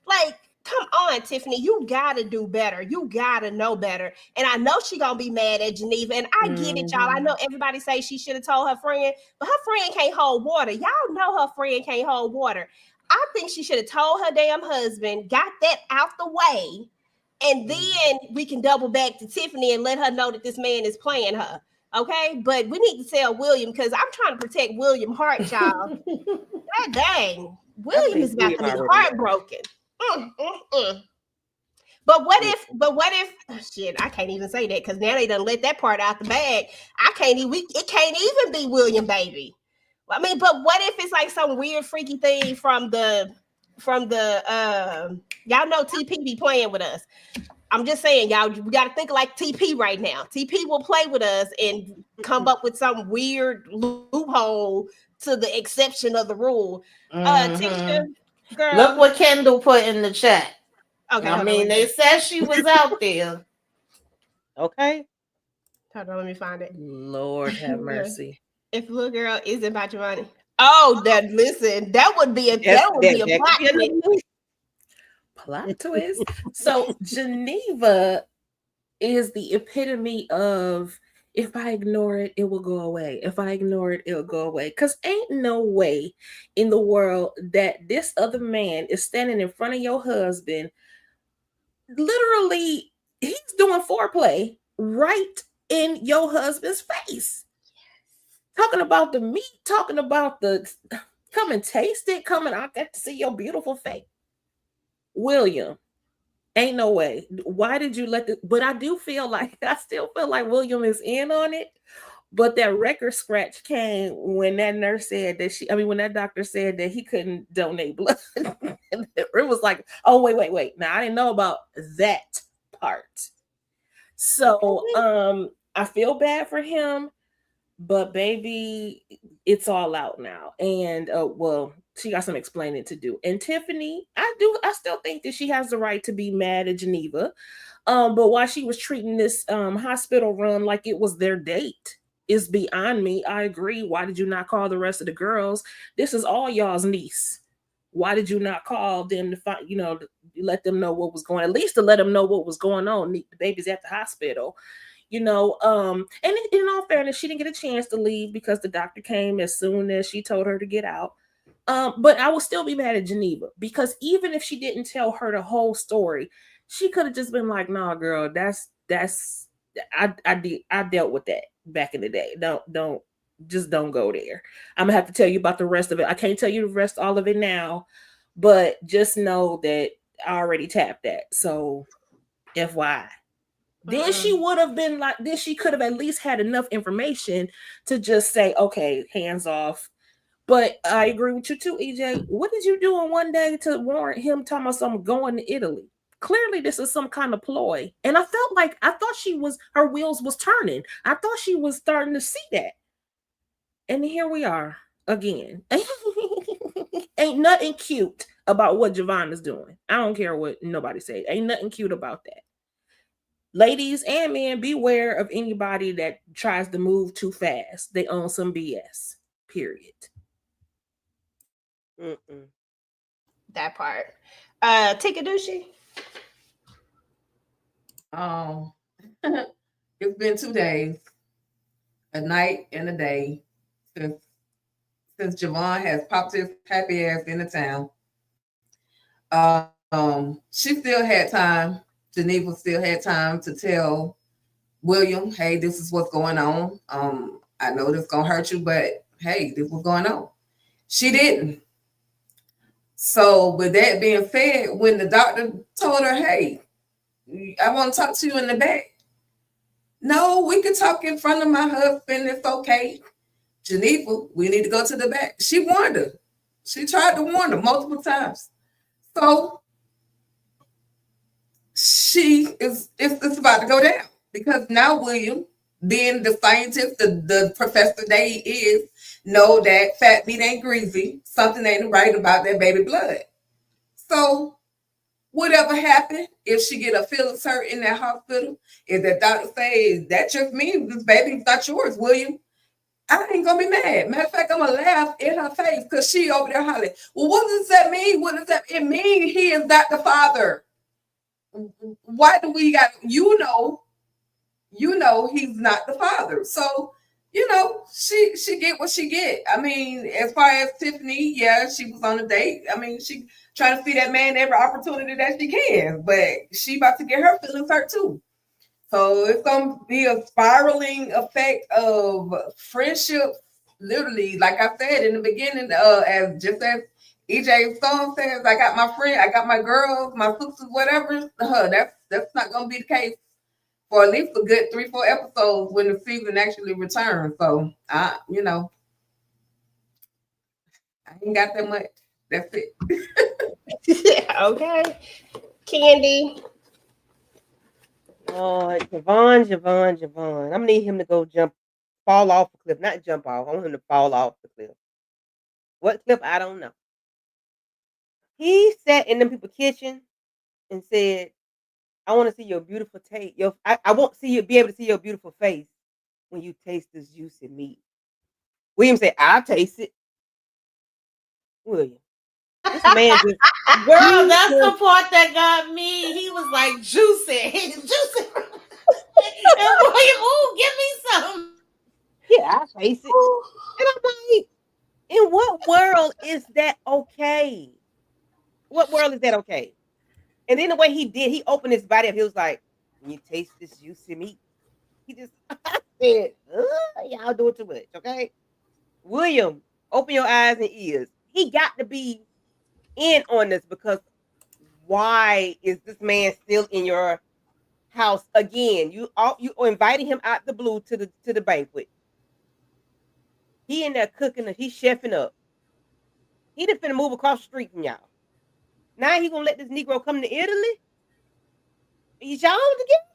like, come on, Tiffany, you gotta do better. You gotta know better. And I know she gonna be mad at Geneva. And I get it, y'all. I know everybody say she should have told her friend, but her friend can't hold water. Y'all know her friend can't hold water. I think she should have told her damn husband, got that out the way, and then we can double back to Tiffany and let her know that this man is playing her. Okay, but we need to tell William because I'm trying to protect William Hart, y'all. God dang, William is about to be heartbroken. But what if? Oh, shit, I can't even say that because now they done let that part out the bag. It can't even be William, baby. I mean, but what if it's like some weird freaky thing from the y'all know TP be playing with us. I'm just saying, y'all, we got to think like TP right now. TP will play with us and come up with some weird loophole to the exception of the rule. Tisha, girl, look what Kendall put in the chat. Okay, I mean, they said she was out there. Okay. Hold on, let me find it. Lord have mercy. If little girl isn't by Giovanni. Oh, that would be a plot twist. So Geneva is the epitome of, if I ignore it, it will go away. If I ignore it, it'll go away. Because ain't no way in the world that this other man is standing in front of your husband. Literally, he's doing foreplay right in your husband's face. Talking about the meat, talking about the come and taste it, I got to see your beautiful face. William, ain't no way. Why did you let but I still feel like William is in on it. But that record scratch came when that nurse said that when that doctor said that he couldn't donate blood. It was like, oh, wait. Now I didn't know about that part. So I feel bad for him, but baby, it's all out now. And she got some explaining to do. And Tiffany, I still think that she has the right to be mad at Geneva. But why she was treating this hospital run like it was their date is beyond me. I agree. Why did you not call the rest of the girls? This is all y'all's niece. Why did you not call them to find, let them know what was going on? At least to let them know what was going on. The baby's at the hospital. And in all fairness, she didn't get a chance to leave because the doctor came as soon as she told her to get out. But I will still be mad at Geneva because even if she didn't tell her the whole story, she could have just been like, "Nah, girl, I dealt with that back in the day. Don't go there. I'm gonna have to tell you about the rest of it. I can't tell you the rest all of it now, but just know that I already tapped that. So, FYI." Then she would have been like this. She could have at least had enough information to just say, okay, hands off. But I agree with you too, EJ. What did you do in one day to warrant him talking about something going to Italy? Clearly, this is some kind of ploy. And I thought her wheels was turning. I thought she was starting to see that. And here we are again. Ain't nothing cute about what Javon is doing. I don't care what nobody says. Ain't nothing cute about that. Ladies and men, beware of anybody that tries to move too fast. They own some BS. Period. That part. Tikadushi. It's been 2 days, a night and a day, since Javon has popped his happy ass into town. She still had time. Geneva still had time to tell William, hey, this is what's going on. I know this gonna hurt you, but hey, this was going on. She didn't. So with that being said, when the doctor told her, hey, I want to talk to you in the back. No, we can talk in front of my husband. It's okay. Geneva, we need to go to the back. She warned her. She tried to warn her multiple times. So it's about to go down because now William, being the scientist, the professor that he is, know that fat meat ain't greasy. Something ain't right about that baby blood. So whatever happened, if she get a feelings hurt in that hospital, if the doctor say that just means this baby's not yours, William, I ain't gonna be mad. Matter of fact, I'm gonna laugh in her face because she over there hollering. Well, what does that mean? What does that mean? He is not the father. Why do we got you know he's not the father? So she get what she get. I mean, as far as Tiffany, yeah, she was on a date. I mean, she trying to see that man every opportunity that she can, but she about to get her feelings hurt too. So it's gonna be a spiraling effect of friendship. Literally, like I said in the beginning, as EJ Stone says, I got my friend, I got my girls, my sisters, whatever. That's not gonna be the case for at least a good 3-4 episodes when the season actually returns. So I ain't got that much. That's it. Okay. Candy. Javon. I'm gonna need him to go fall off the cliff, not jump off. I want him to fall off the cliff. What cliff? I don't know. He sat in them people's kitchen and said, I want to see your beautiful taste. I won't be able to see your beautiful face when you taste this juicy meat. William said, I'll taste it. William. This man just, girl, that's the part that got me. He was like, juicy. Juicy. And William, oh, give me some. Yeah, I'll taste it. And I'm like, in what world is that okay? What world is that okay? And then the way he did, he opened his body up. He was like, when you taste this juicy meat, he just said, y'all doing too much, okay? William, open your eyes and ears. He got to be in on this because why is this man still in your house again? You invited him out the blue to the banquet. He in there cooking, he's chefing up. He done finna move across the street from y'all. Now he gonna let this Negro come to Italy? Is y'all together?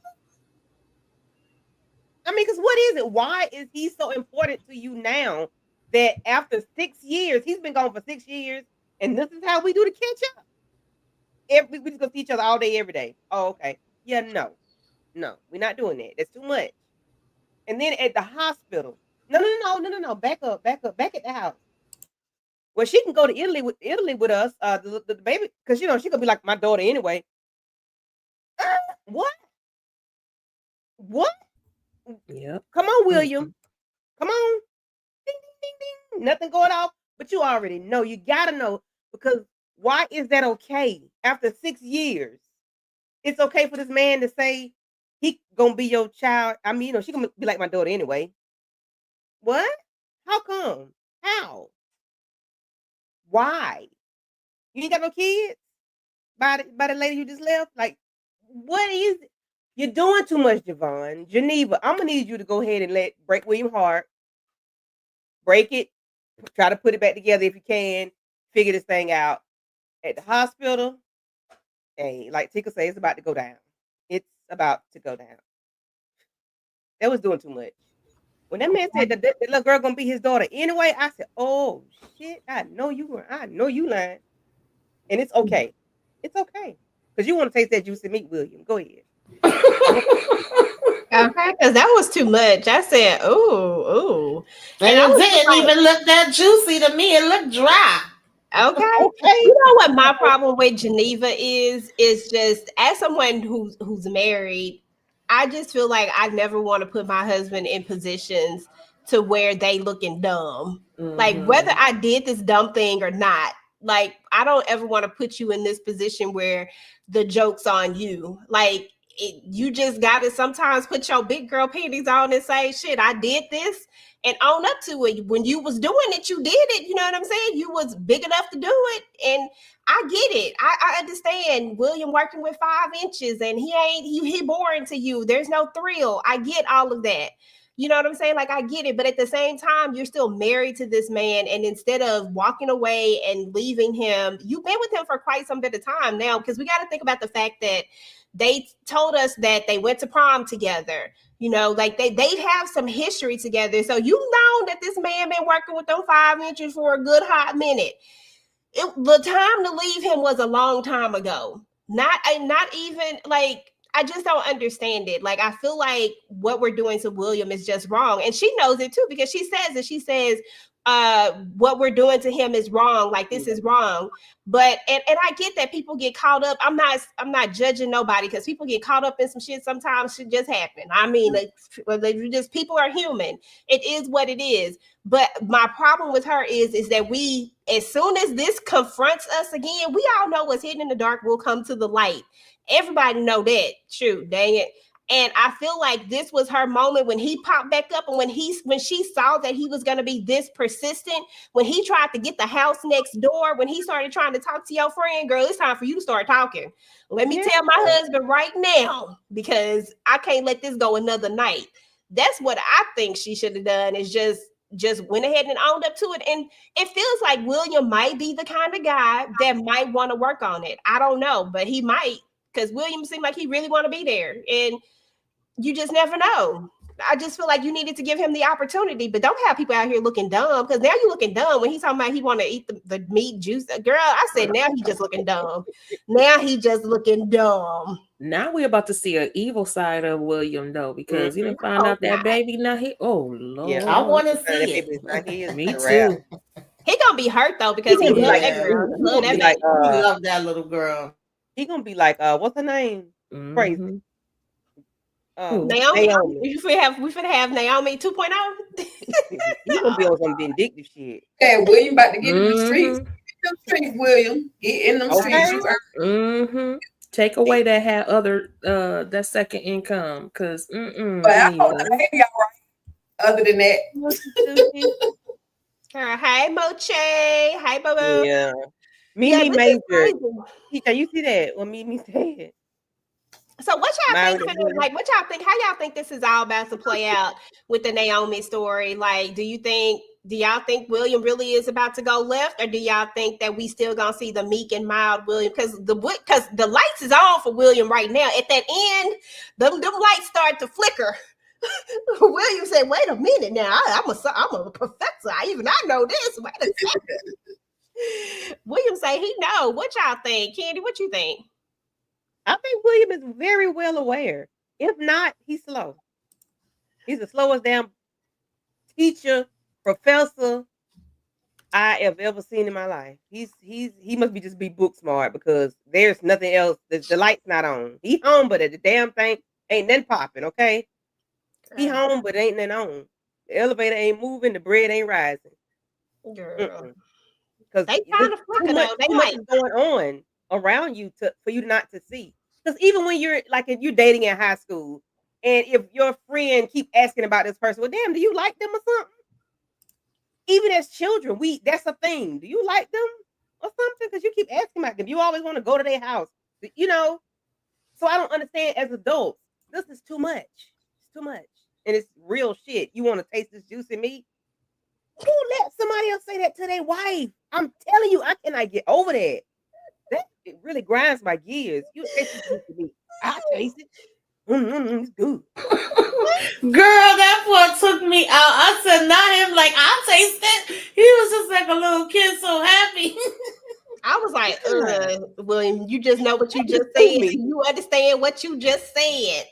I mean, because what is it? Why is he so important to you now that after 6 years, he's been gone for 6 years, and this is how we do to catch up? We just go see each other all day, every day. Oh, okay. Yeah, no, we're not doing that. That's too much. And then at the hospital, no. Back up at the house. Well, she can go to Italy with us, the baby, because she's gonna be like my daughter anyway. What? Yep. Come on, William. Come on. Ding, ding, ding, ding. Nothing going off, but you already know. You gotta know, because why is that okay? After 6 years, it's okay for this man to say he gonna be your child. I mean, she gonna be like my daughter anyway. What? How come? How? Why? You ain't got no kids by the lady you just left? Like, what is it? You're doing too much, Javon. Geneva, I'm gonna need you to go ahead and break William's heart. Break it. Try to put it back together if you can. Figure this thing out. At the hospital, hey, like Tika says, it's about to go down. It's about to go down. That was doing too much. When that man said that little girl gonna be his daughter anyway, I said, "Oh shit! I know you lying." And it's okay. It's okay because you want to taste that juicy meat, William. Go ahead. Okay, because that was too much. I said, "Ooh," and it didn't even look that juicy to me. It looked dry. Okay. You know what my problem with Geneva is just, as someone who's married, I just feel like I never want to put my husband in positions to where they looking dumb. Like, whether I did this dumb thing or not, like, I don't ever want to put you in this position where the joke's on you. Like, you just got to sometimes put your big girl panties on and say, shit, I did this, and own up to it. When you was doing it, you did it. You know what I'm saying? You was big enough to do it. And I get it. I understand William working with 5 inches and he boring to you. There's no thrill. I get all of that. You know what I'm saying? Like, I get it. But at the same time, you're still married to this man. And instead of walking away and leaving him, you've been with him for quite some bit of time now, because we got to think about the fact that they told us that they went to prom together. You know, like they have some history together. So you know that this man been working with them 5 inches for a good hot minute. The time to leave him was a long time ago. Not even like, I just don't understand it. Like, I feel like what we're doing to William is just wrong. And she knows it too, because she says it. She says, what we're doing to him is wrong. Like, this is wrong. But, and I get that people get caught up. I'm not judging nobody, because people get caught up in some shit. Sometimes shit just happen. I mean, just people are human. It is what it is. But my problem with her is that we, as soon as this confronts us again, we all know what's hidden in the dark will come to the light. Everybody know that. Shoot, dang it. And I feel like this was her moment when he popped back up, and when she saw that he was going to be this persistent, when he tried to get the house next door, when he started trying to talk to your friend, girl, it's time for you to start talking. Let me tell my husband right now, because I can't let this go another night. That's what I think she should have done, is just went ahead and owned up to it. And it feels like William might be the kind of guy that might want to work on it. I don't know, but he might, because William seemed like he really want to be there. And you just never know. I just feel like you needed to give him the opportunity, but don't have people out here looking dumb, because now you're looking dumb when he's talking about he want to eat the meat juice. Girl, I said now he just looking dumb. Now he just looking dumb. Now we're about to see an evil side of William, though, because he didn't find out that baby. Now Lord. Yeah, I want to see it. Me too. He gonna be hurt though, because he love that girl. He love that little girl. He gonna be like, what's her name? Crazy. Naomi. We finna have Naomi 2.0. He's gonna be on some vindictive shit. Okay, William about to get in the streets. Get in them streets, William. Get in them streets. Take away that other that second income, because but I don't y'all right. Other than that. Hey Moche. Hey Bobo. Yeah. Mimmi major. You see that when Mimmi said? So what y'all think? What y'all think? How y'all think this is all about to play out with the Naomi story? Like, do y'all think William really is about to go left, or do y'all think that we still gonna see the meek and mild William? Because the lights is on for William right now. At that end, them lights start to flicker. William said, "Wait a minute now. I'm a professor. I know this. Wait a second." William say he know. What y'all think, Candy? What you think? I think William is very well aware. If not, he's slow. He's the slowest damn teacher, professor I have ever seen in my life. He must be book smart, because there's nothing else. The light's not on. He home, but the damn thing ain't nothing popping. Okay, he home, but ain't nothing on. The elevator ain't moving. The bread ain't rising. Girl, because they kind of fucking though. They might be going on around you for you not to see. Because even when you're if you're dating in high school, and if your friend keep asking about this person, well, damn, do you like them or something? Even as children, that's a thing. Do you like them or something? Because you keep asking about them. You always want to go to their house, you know. So I don't understand as adults. This is too much. It's too much, and it's real shit. You want to taste this juicy meat? Who let somebody else say that to their wife? I'm telling you, I cannot get over that. It really grinds my gears. You taste this juicy meat. I taste it. It's good. Girl, that boy took me out. I said, not him. Like, I'll taste it. He was just like a little kid, so happy. I was like, William, you just know what you just said. You understand what you just said.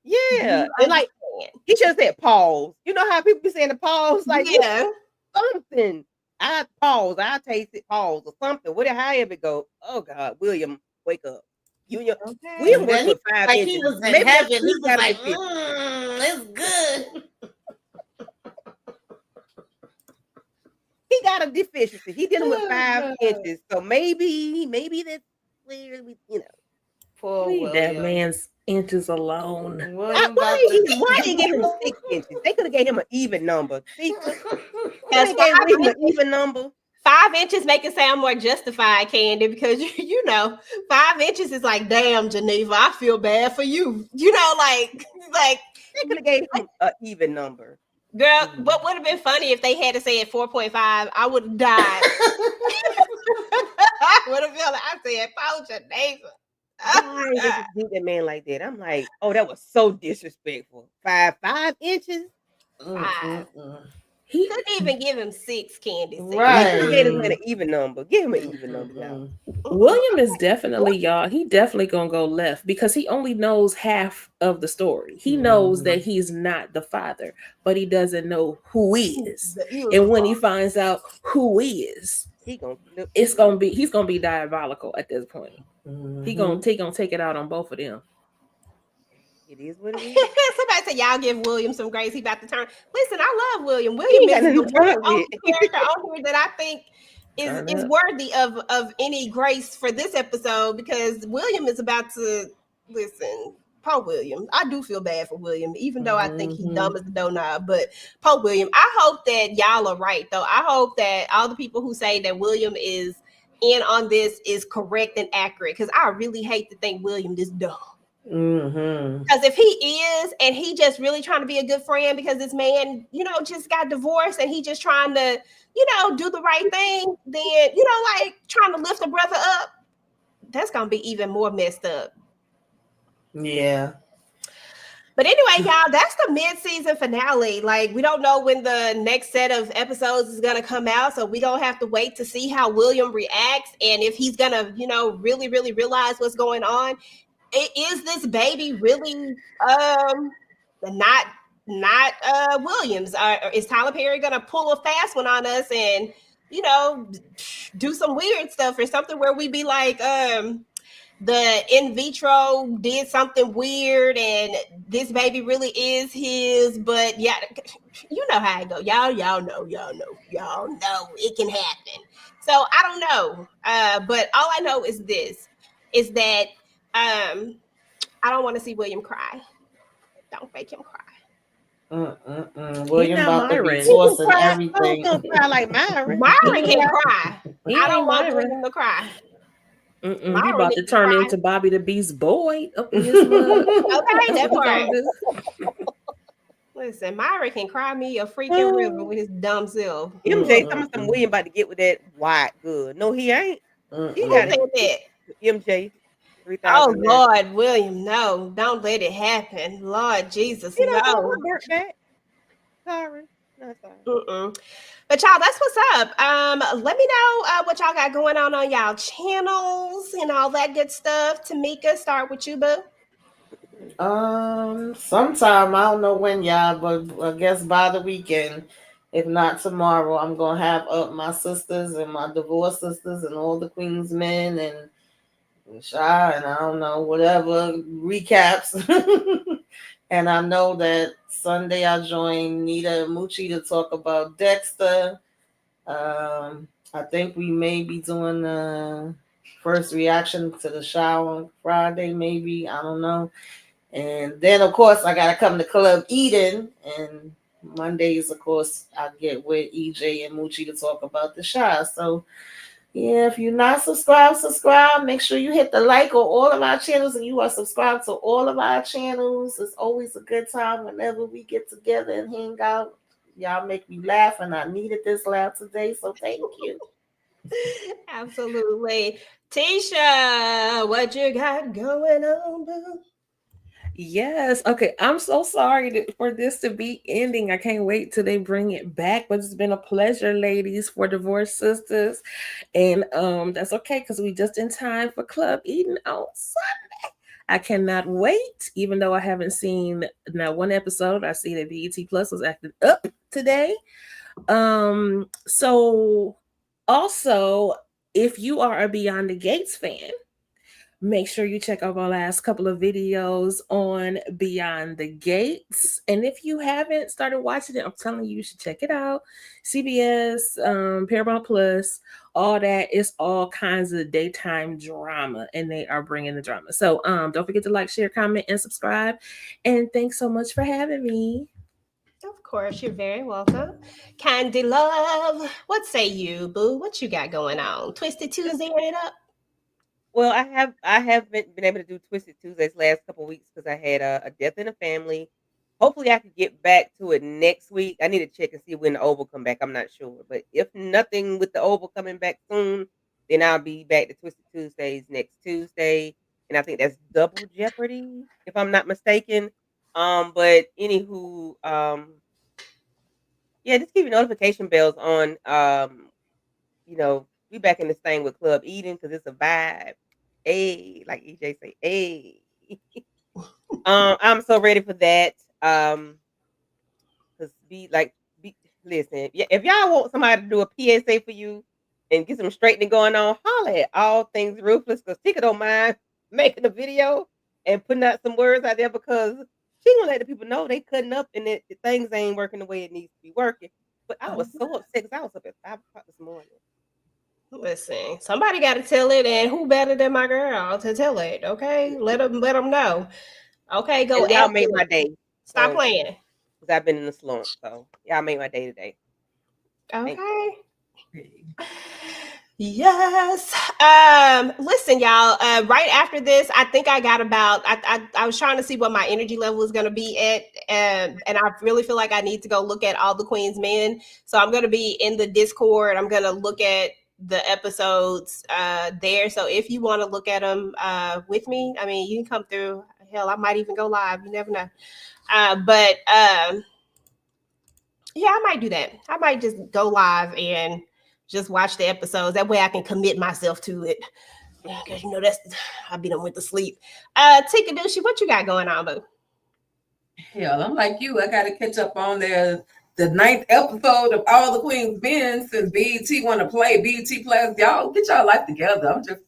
Yeah. And like, he just said pause. You know how people be saying the pause? Like, yeah, something. I pause. I taste it, pause, or something. However it go. Oh, God. William, wake up. William was with 5 inches. He was in heaven. He was like, it's good. he got a deficiency. He dealing with 5 inches, so maybe that's where we, Poor Leave that William. man's inches alone. William Why did give him 6 inches? They could have gave him an even number. See, That's they gave him an even number. 5 inches make it sound more justified, Candy, because 5 inches is like, damn, Geneva, I feel bad for you. Like they could have gave him an even number. Girl, what would have been funny if they had to say it 4.5? I would have died. I would have felt like I said, "Poach your neighbor." Why did you do that man like that? I'm like, oh, that was so disrespectful. 5 inches. He couldn't even give him 6, Candy. Right. He gave him an even number. Give him an even number now. William is definitely, y'all, he definitely gonna go left because he only knows half of the story. He knows that he's not the father, but he doesn't know who is. And when he finds out who is, he's gonna be diabolical at this point. He gonna take it out on both of them. It is what it is. Somebody said, y'all give William some grace. He about to turn. Listen, I love William. William is the one character on here that I think is worthy of any grace for this episode, because William is about to listen. Poor William. I do feel bad for William, even though I think he's dumb as a doorknob. But poor William. I hope that y'all are right, though. I hope that all the people who say that William is in on this is correct and accurate, because I really hate to think William this dumb. Because if he is, and he just really trying to be a good friend because this man, just got divorced and he just trying to, do the right thing, then, like trying to lift a brother up, that's going to be even more messed up. Yeah. But anyway, y'all, that's the mid-season finale. Like, we don't know when the next set of episodes is going to come out, so we don't have to wait to see how William reacts and if he's going to, really, really realize what's going on. Is this baby really not Williams? Is Tyler Perry gonna pull a fast one on us and do some weird stuff or something where we be like the in vitro did something weird and this baby really is his? But yeah, you know how it go. Y'all know it can happen. So I don't know, but all I know is that I don't want to see William cry. Don't make him cry. William about to be tossing everything. Cry like Myron. Myron can cry. I don't want William to cry. He about to turn into Bobby the Beast Boy up in his mug. Okay, that part. Listen, Myron can cry me a freaking river with his dumb self. MJ, some William about to get with that white good. No, he ain't. He got that. MJ. Oh Lord, William, no, don't let it happen. Lord Jesus, no. Sorry. No, sorry. But y'all, that's what's up. Let me know what y'all got going on y'all channels and all that good stuff. Tamika, start with you, boo. Sometime, I don't know when, y'all, but I guess by the weekend, if not tomorrow, I'm gonna have up my sisters and my divorced sisters and all the Queen's men and Shy and I don't know, whatever recaps. And I know that Sunday I joined Nita and Moochie to talk about Dexter. I think we may be doing the first reaction to the show on Friday, maybe. I don't know. And then, of course, I got to come to Club Eden. And Mondays, of course, I get with EJ and Moochie to talk about the show. So, yeah, if you're not subscribed, subscribe. Make sure you hit the like on all of our channels and you are subscribed to all of our channels. It's always a good time whenever we get together and hang out. Y'all make me laugh, and I needed this laugh today, so thank you. Absolutely. Tisha, what you got going on, boo? Yes. Okay. I'm so sorry for this to be ending. I can't wait till they bring it back. But it's been a pleasure, ladies, for Divorced Sisters. And that's okay because we just in time for Club Eden on Sunday. I cannot wait, even though I haven't seen not one episode. I see that BET Plus was acting up today. So also, if you are a Beyond the Gates fan, Make sure you check out our last couple of videos on Beyond the Gates. And if you haven't started watching it, I'm telling you, you should check it out. CBS, Paramount Plus, all that. It's all kinds of daytime drama, and they are bringing the drama. So don't forget to like, share, comment, and subscribe. And thanks so much for having me. Of course, you're very welcome. Candy Love, what say you, boo? What you got going on? Twisted Tuesday it up? Well, I haven't been able to do Twisted Tuesdays last couple of weeks because I had a death in the family. Hopefully, I could get back to it next week. I need to check and see when the Oval come back. I'm not sure, but if nothing with the Oval coming back soon, then I'll be back to Twisted Tuesdays next Tuesday, and I think that's Double Jeopardy, if I'm not mistaken. But anywho, yeah, just keep your notification bells on. We back in this thing with Club Eden because it's a vibe. Hey, like EJ say, hey. I'm so ready for that. Cause listen, yeah, if y'all want somebody to do a PSA for you and get some straightening going on, holla at All Things Ruthless, because Tika don't mind making a video and putting out some words out there because she gonna let the people know they cutting up and the things ain't working the way it needs to be working. But I was so upset because I was up at 5 o'clock this morning. Listen, somebody got to tell it, and who better than my girl to tell it? Okay, let them know. Okay, go. And y'all made my day. Stop playing. Because I've been in the slump, so y'all made my day today. Okay. Yes. Listen, y'all. Right after this, I think I got about. I was trying to see what my energy level is going to be at, and I really feel like I need to go look at All the Queen's Men. So I'm going to be in the Discord. I'm going to look at the episodes there. So if you want to look at them with me, I mean, you can come through. Hell, I might even go live. You never know. But yeah, I might do that. I might just go live and just watch the episodes. That way I can commit myself to it. Because I'll be done with the sleep. Tika Dooshi, what you got going on, boo? Hell, I'm like you. I got to catch up on the 9th episode of All the Queen's Men since BET want to play BET Plus. Y'all get y'all life together. I'm just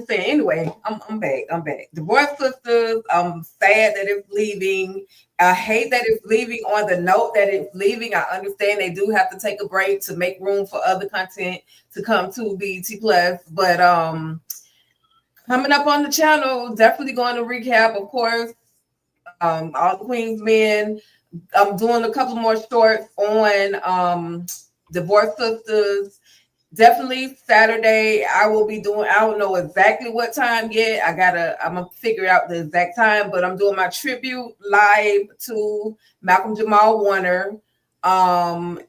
saying. Anyway, I'm back. Divorce Sisters. I'm sad that it's leaving. I hate that it's leaving on the note that it's leaving. I understand they do have to take a break to make room for other content to come to BET Plus. But coming up on the channel, definitely going to recap, of course, All the Queen's Men. I'm doing a couple more shorts on Divorce Sisters. Definitely Saturday. I will be doing, I don't know exactly what time yet. I'm gonna figure out the exact time, but I'm doing my tribute live to Malcolm Jamal Warner. And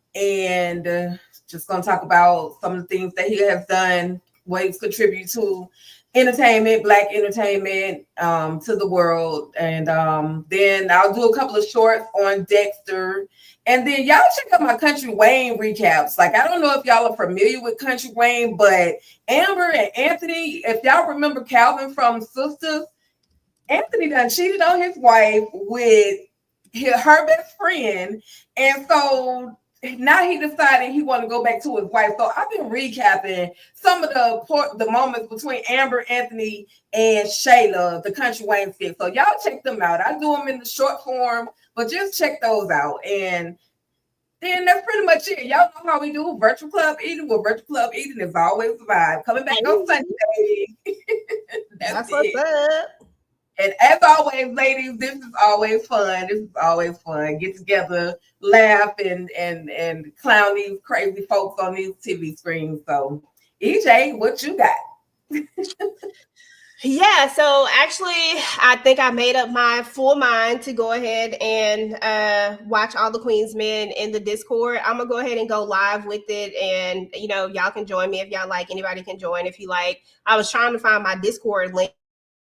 just gonna talk about some of the things that he has done, what he's contributed to entertainment, Black entertainment, to the world. And then I'll do a couple of shorts on Dexter. And then y'all check out my Country Wayne recaps. Like, I don't know if y'all are familiar with Country Wayne, but Amber and Anthony, if y'all remember Calvin from Sistas, Anthony done cheated on his wife with her best friend. And so now he decided he want to go back to his wife. So I've been recapping some of the moments between Amber, Anthony, and Shayla, the Country Wayne skit. So y'all check them out. I do them in the short form, but just check those out. And then that's pretty much it. Y'all know how we do Virtual Club Eating. Well, Virtual Club Eating is always a vibe. Coming back on Sunday. That's what's up. And as always, ladies, this is always fun. Get together, laugh, and clown these crazy folks on these TV screens. So, EJ, what you got? Yeah, so actually, I think I made up my full mind to go ahead and watch All the Queen's Men in the Discord. I'm gonna go ahead and go live with it, and y'all can join me if y'all like. Anybody can join if you like. I was trying to find my Discord link.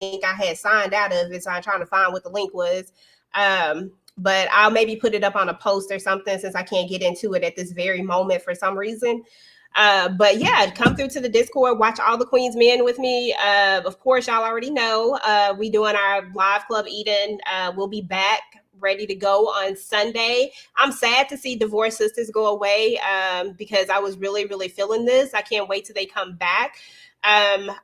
I had signed out of it, so I'm trying to find what the link was. But I'll maybe put it up on a post or something since I can't get into it at this very moment for some reason. But yeah, come through to the Discord, watch All the Queen's Men with me. Of course, y'all already know we doing our live Club Eden. We'll be back ready to go on Sunday. I'm sad to see Divorce Sisters go away because I was really, really feeling this. I can't wait till they come back.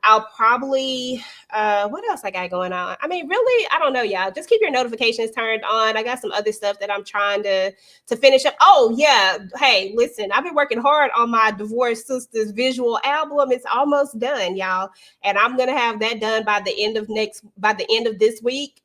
I'll probably what else I got going on? I mean, really, I don't know, y'all. Just keep your notifications turned on. I got some other stuff that I'm trying to finish up. Oh yeah, hey, listen, I've been working hard on my Divorced Sistas visual album. It's almost done, y'all, and I'm gonna have that done by the end of this week.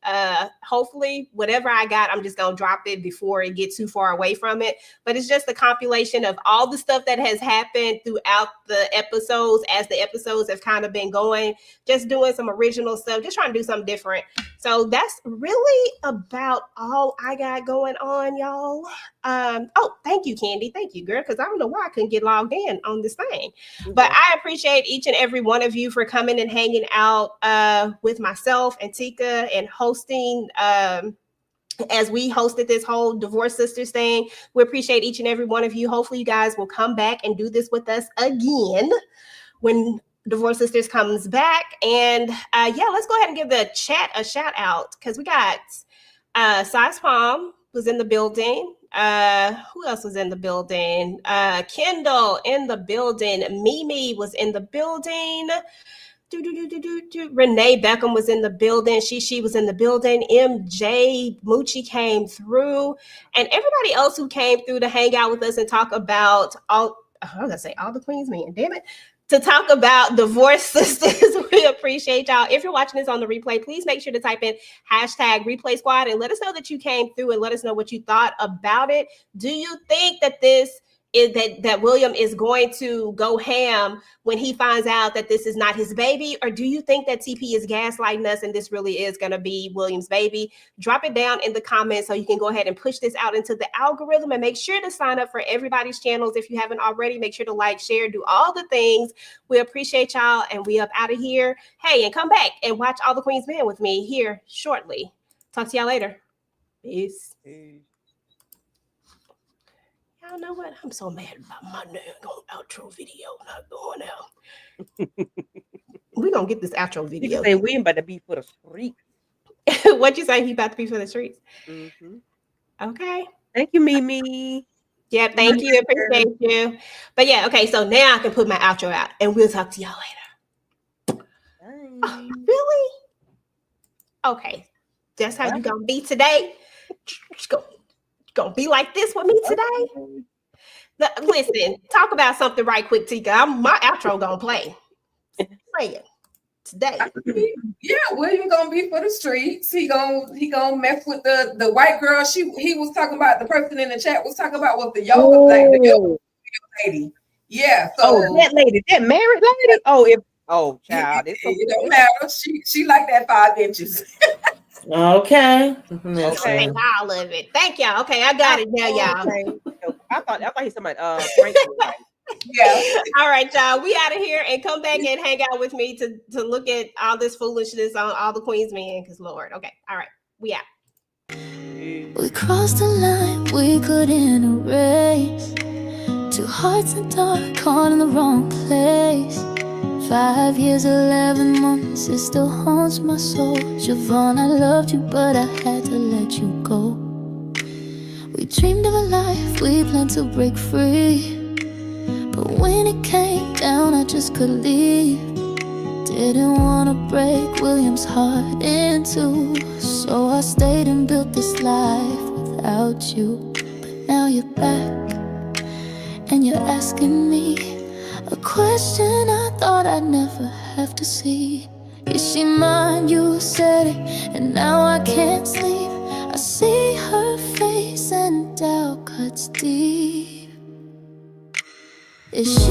Hopefully, whatever I got, I'm just gonna drop it before it gets too far away from it. But it's just a compilation of all the stuff that has happened throughout the episodes as the episodes have kind of been going, just doing some original stuff, just trying to do something different. So that's really about all I got going on, y'all. Oh, thank you, Candy. Thank you, girl, because I don't know why I couldn't get logged in on this thing. But I appreciate each and every one of you for coming and hanging out with myself and Tika and hosting as we hosted this whole Divorced Sisters thing. We appreciate each and every one of you. Hopefully you guys will come back and do this with us again when Divorced Sisters comes back. And yeah, let's go ahead and give the chat a shout out, because we got Size Palm was in the building. Who else was in the building? Kendall in the building. Mimmi was in the building. Renee Beckham was in the building. She was in the building. MJ Moochie came through, and everybody else who came through to hang out with us and talk about all the Queens men, damn it, to talk about Divorced Sisters. We appreciate y'all. If you're watching this on the replay, please make sure to type in #replay squad and let us know that you came through and let us know what you thought about it. Do you think that this is that William is going to go ham when he finds out that this is not his baby? Or do you think that TP is gaslighting us and this really is going to be William's baby? Drop it down in the comments so you can go ahead and push this out into the algorithm, and make sure to sign up for everybody's channels if you haven't already. Make sure to like, share, do all the things. We appreciate y'all, and we up out of here. Hey, and come back and watch All the Queens Men with me here shortly. Talk to y'all later. Peace. Y'all know what? I'm so mad about my outro video not going out. We're going to get this outro video. You say we about to be for the street. What you say? He about to be for the streets? Mm-hmm. Okay. Thank you, Mimmi. Yeah, thank you. Appreciate you. But yeah, okay, so now I can put my outro out, and we'll talk to y'all later. Oh, really? Okay. That's how you going to be today? Gonna be like this with me today? Listen, talk about something right quick, Tika. My outro gonna play. Play it today. Yeah, William gonna be for the streets. He gonna mess with the white girl. He was talking about, the person in the chat was talking about what the yoga lady. Yeah. So that lady, that married lady. Child, it don't matter. She like that 5 inches. Okay. Okay, all of it. Thank y'all. Okay, I got it now, y'all. Okay. I thought he said Frank. Yeah. All right, y'all. We out of here, and come back and hang out with me to look at all this foolishness on All the Queens Men, because Lord. Okay. All right. We out. We crossed the line we couldn't erase. 2 hearts in dark, caught in the wrong place. 5 years, 11 months, it still haunts my soul. Javon, I loved you, but I had to let you go. We dreamed of a life, we planned to break free. But when it came down, I just could leave. Didn't wanna break William's heart in two, so I stayed and built this life without you. But now you're back, and you're asking me a question I thought I'd never have to see. Is she mine? You said it, and now I can't sleep. I see her face and doubt cuts deep. Is she?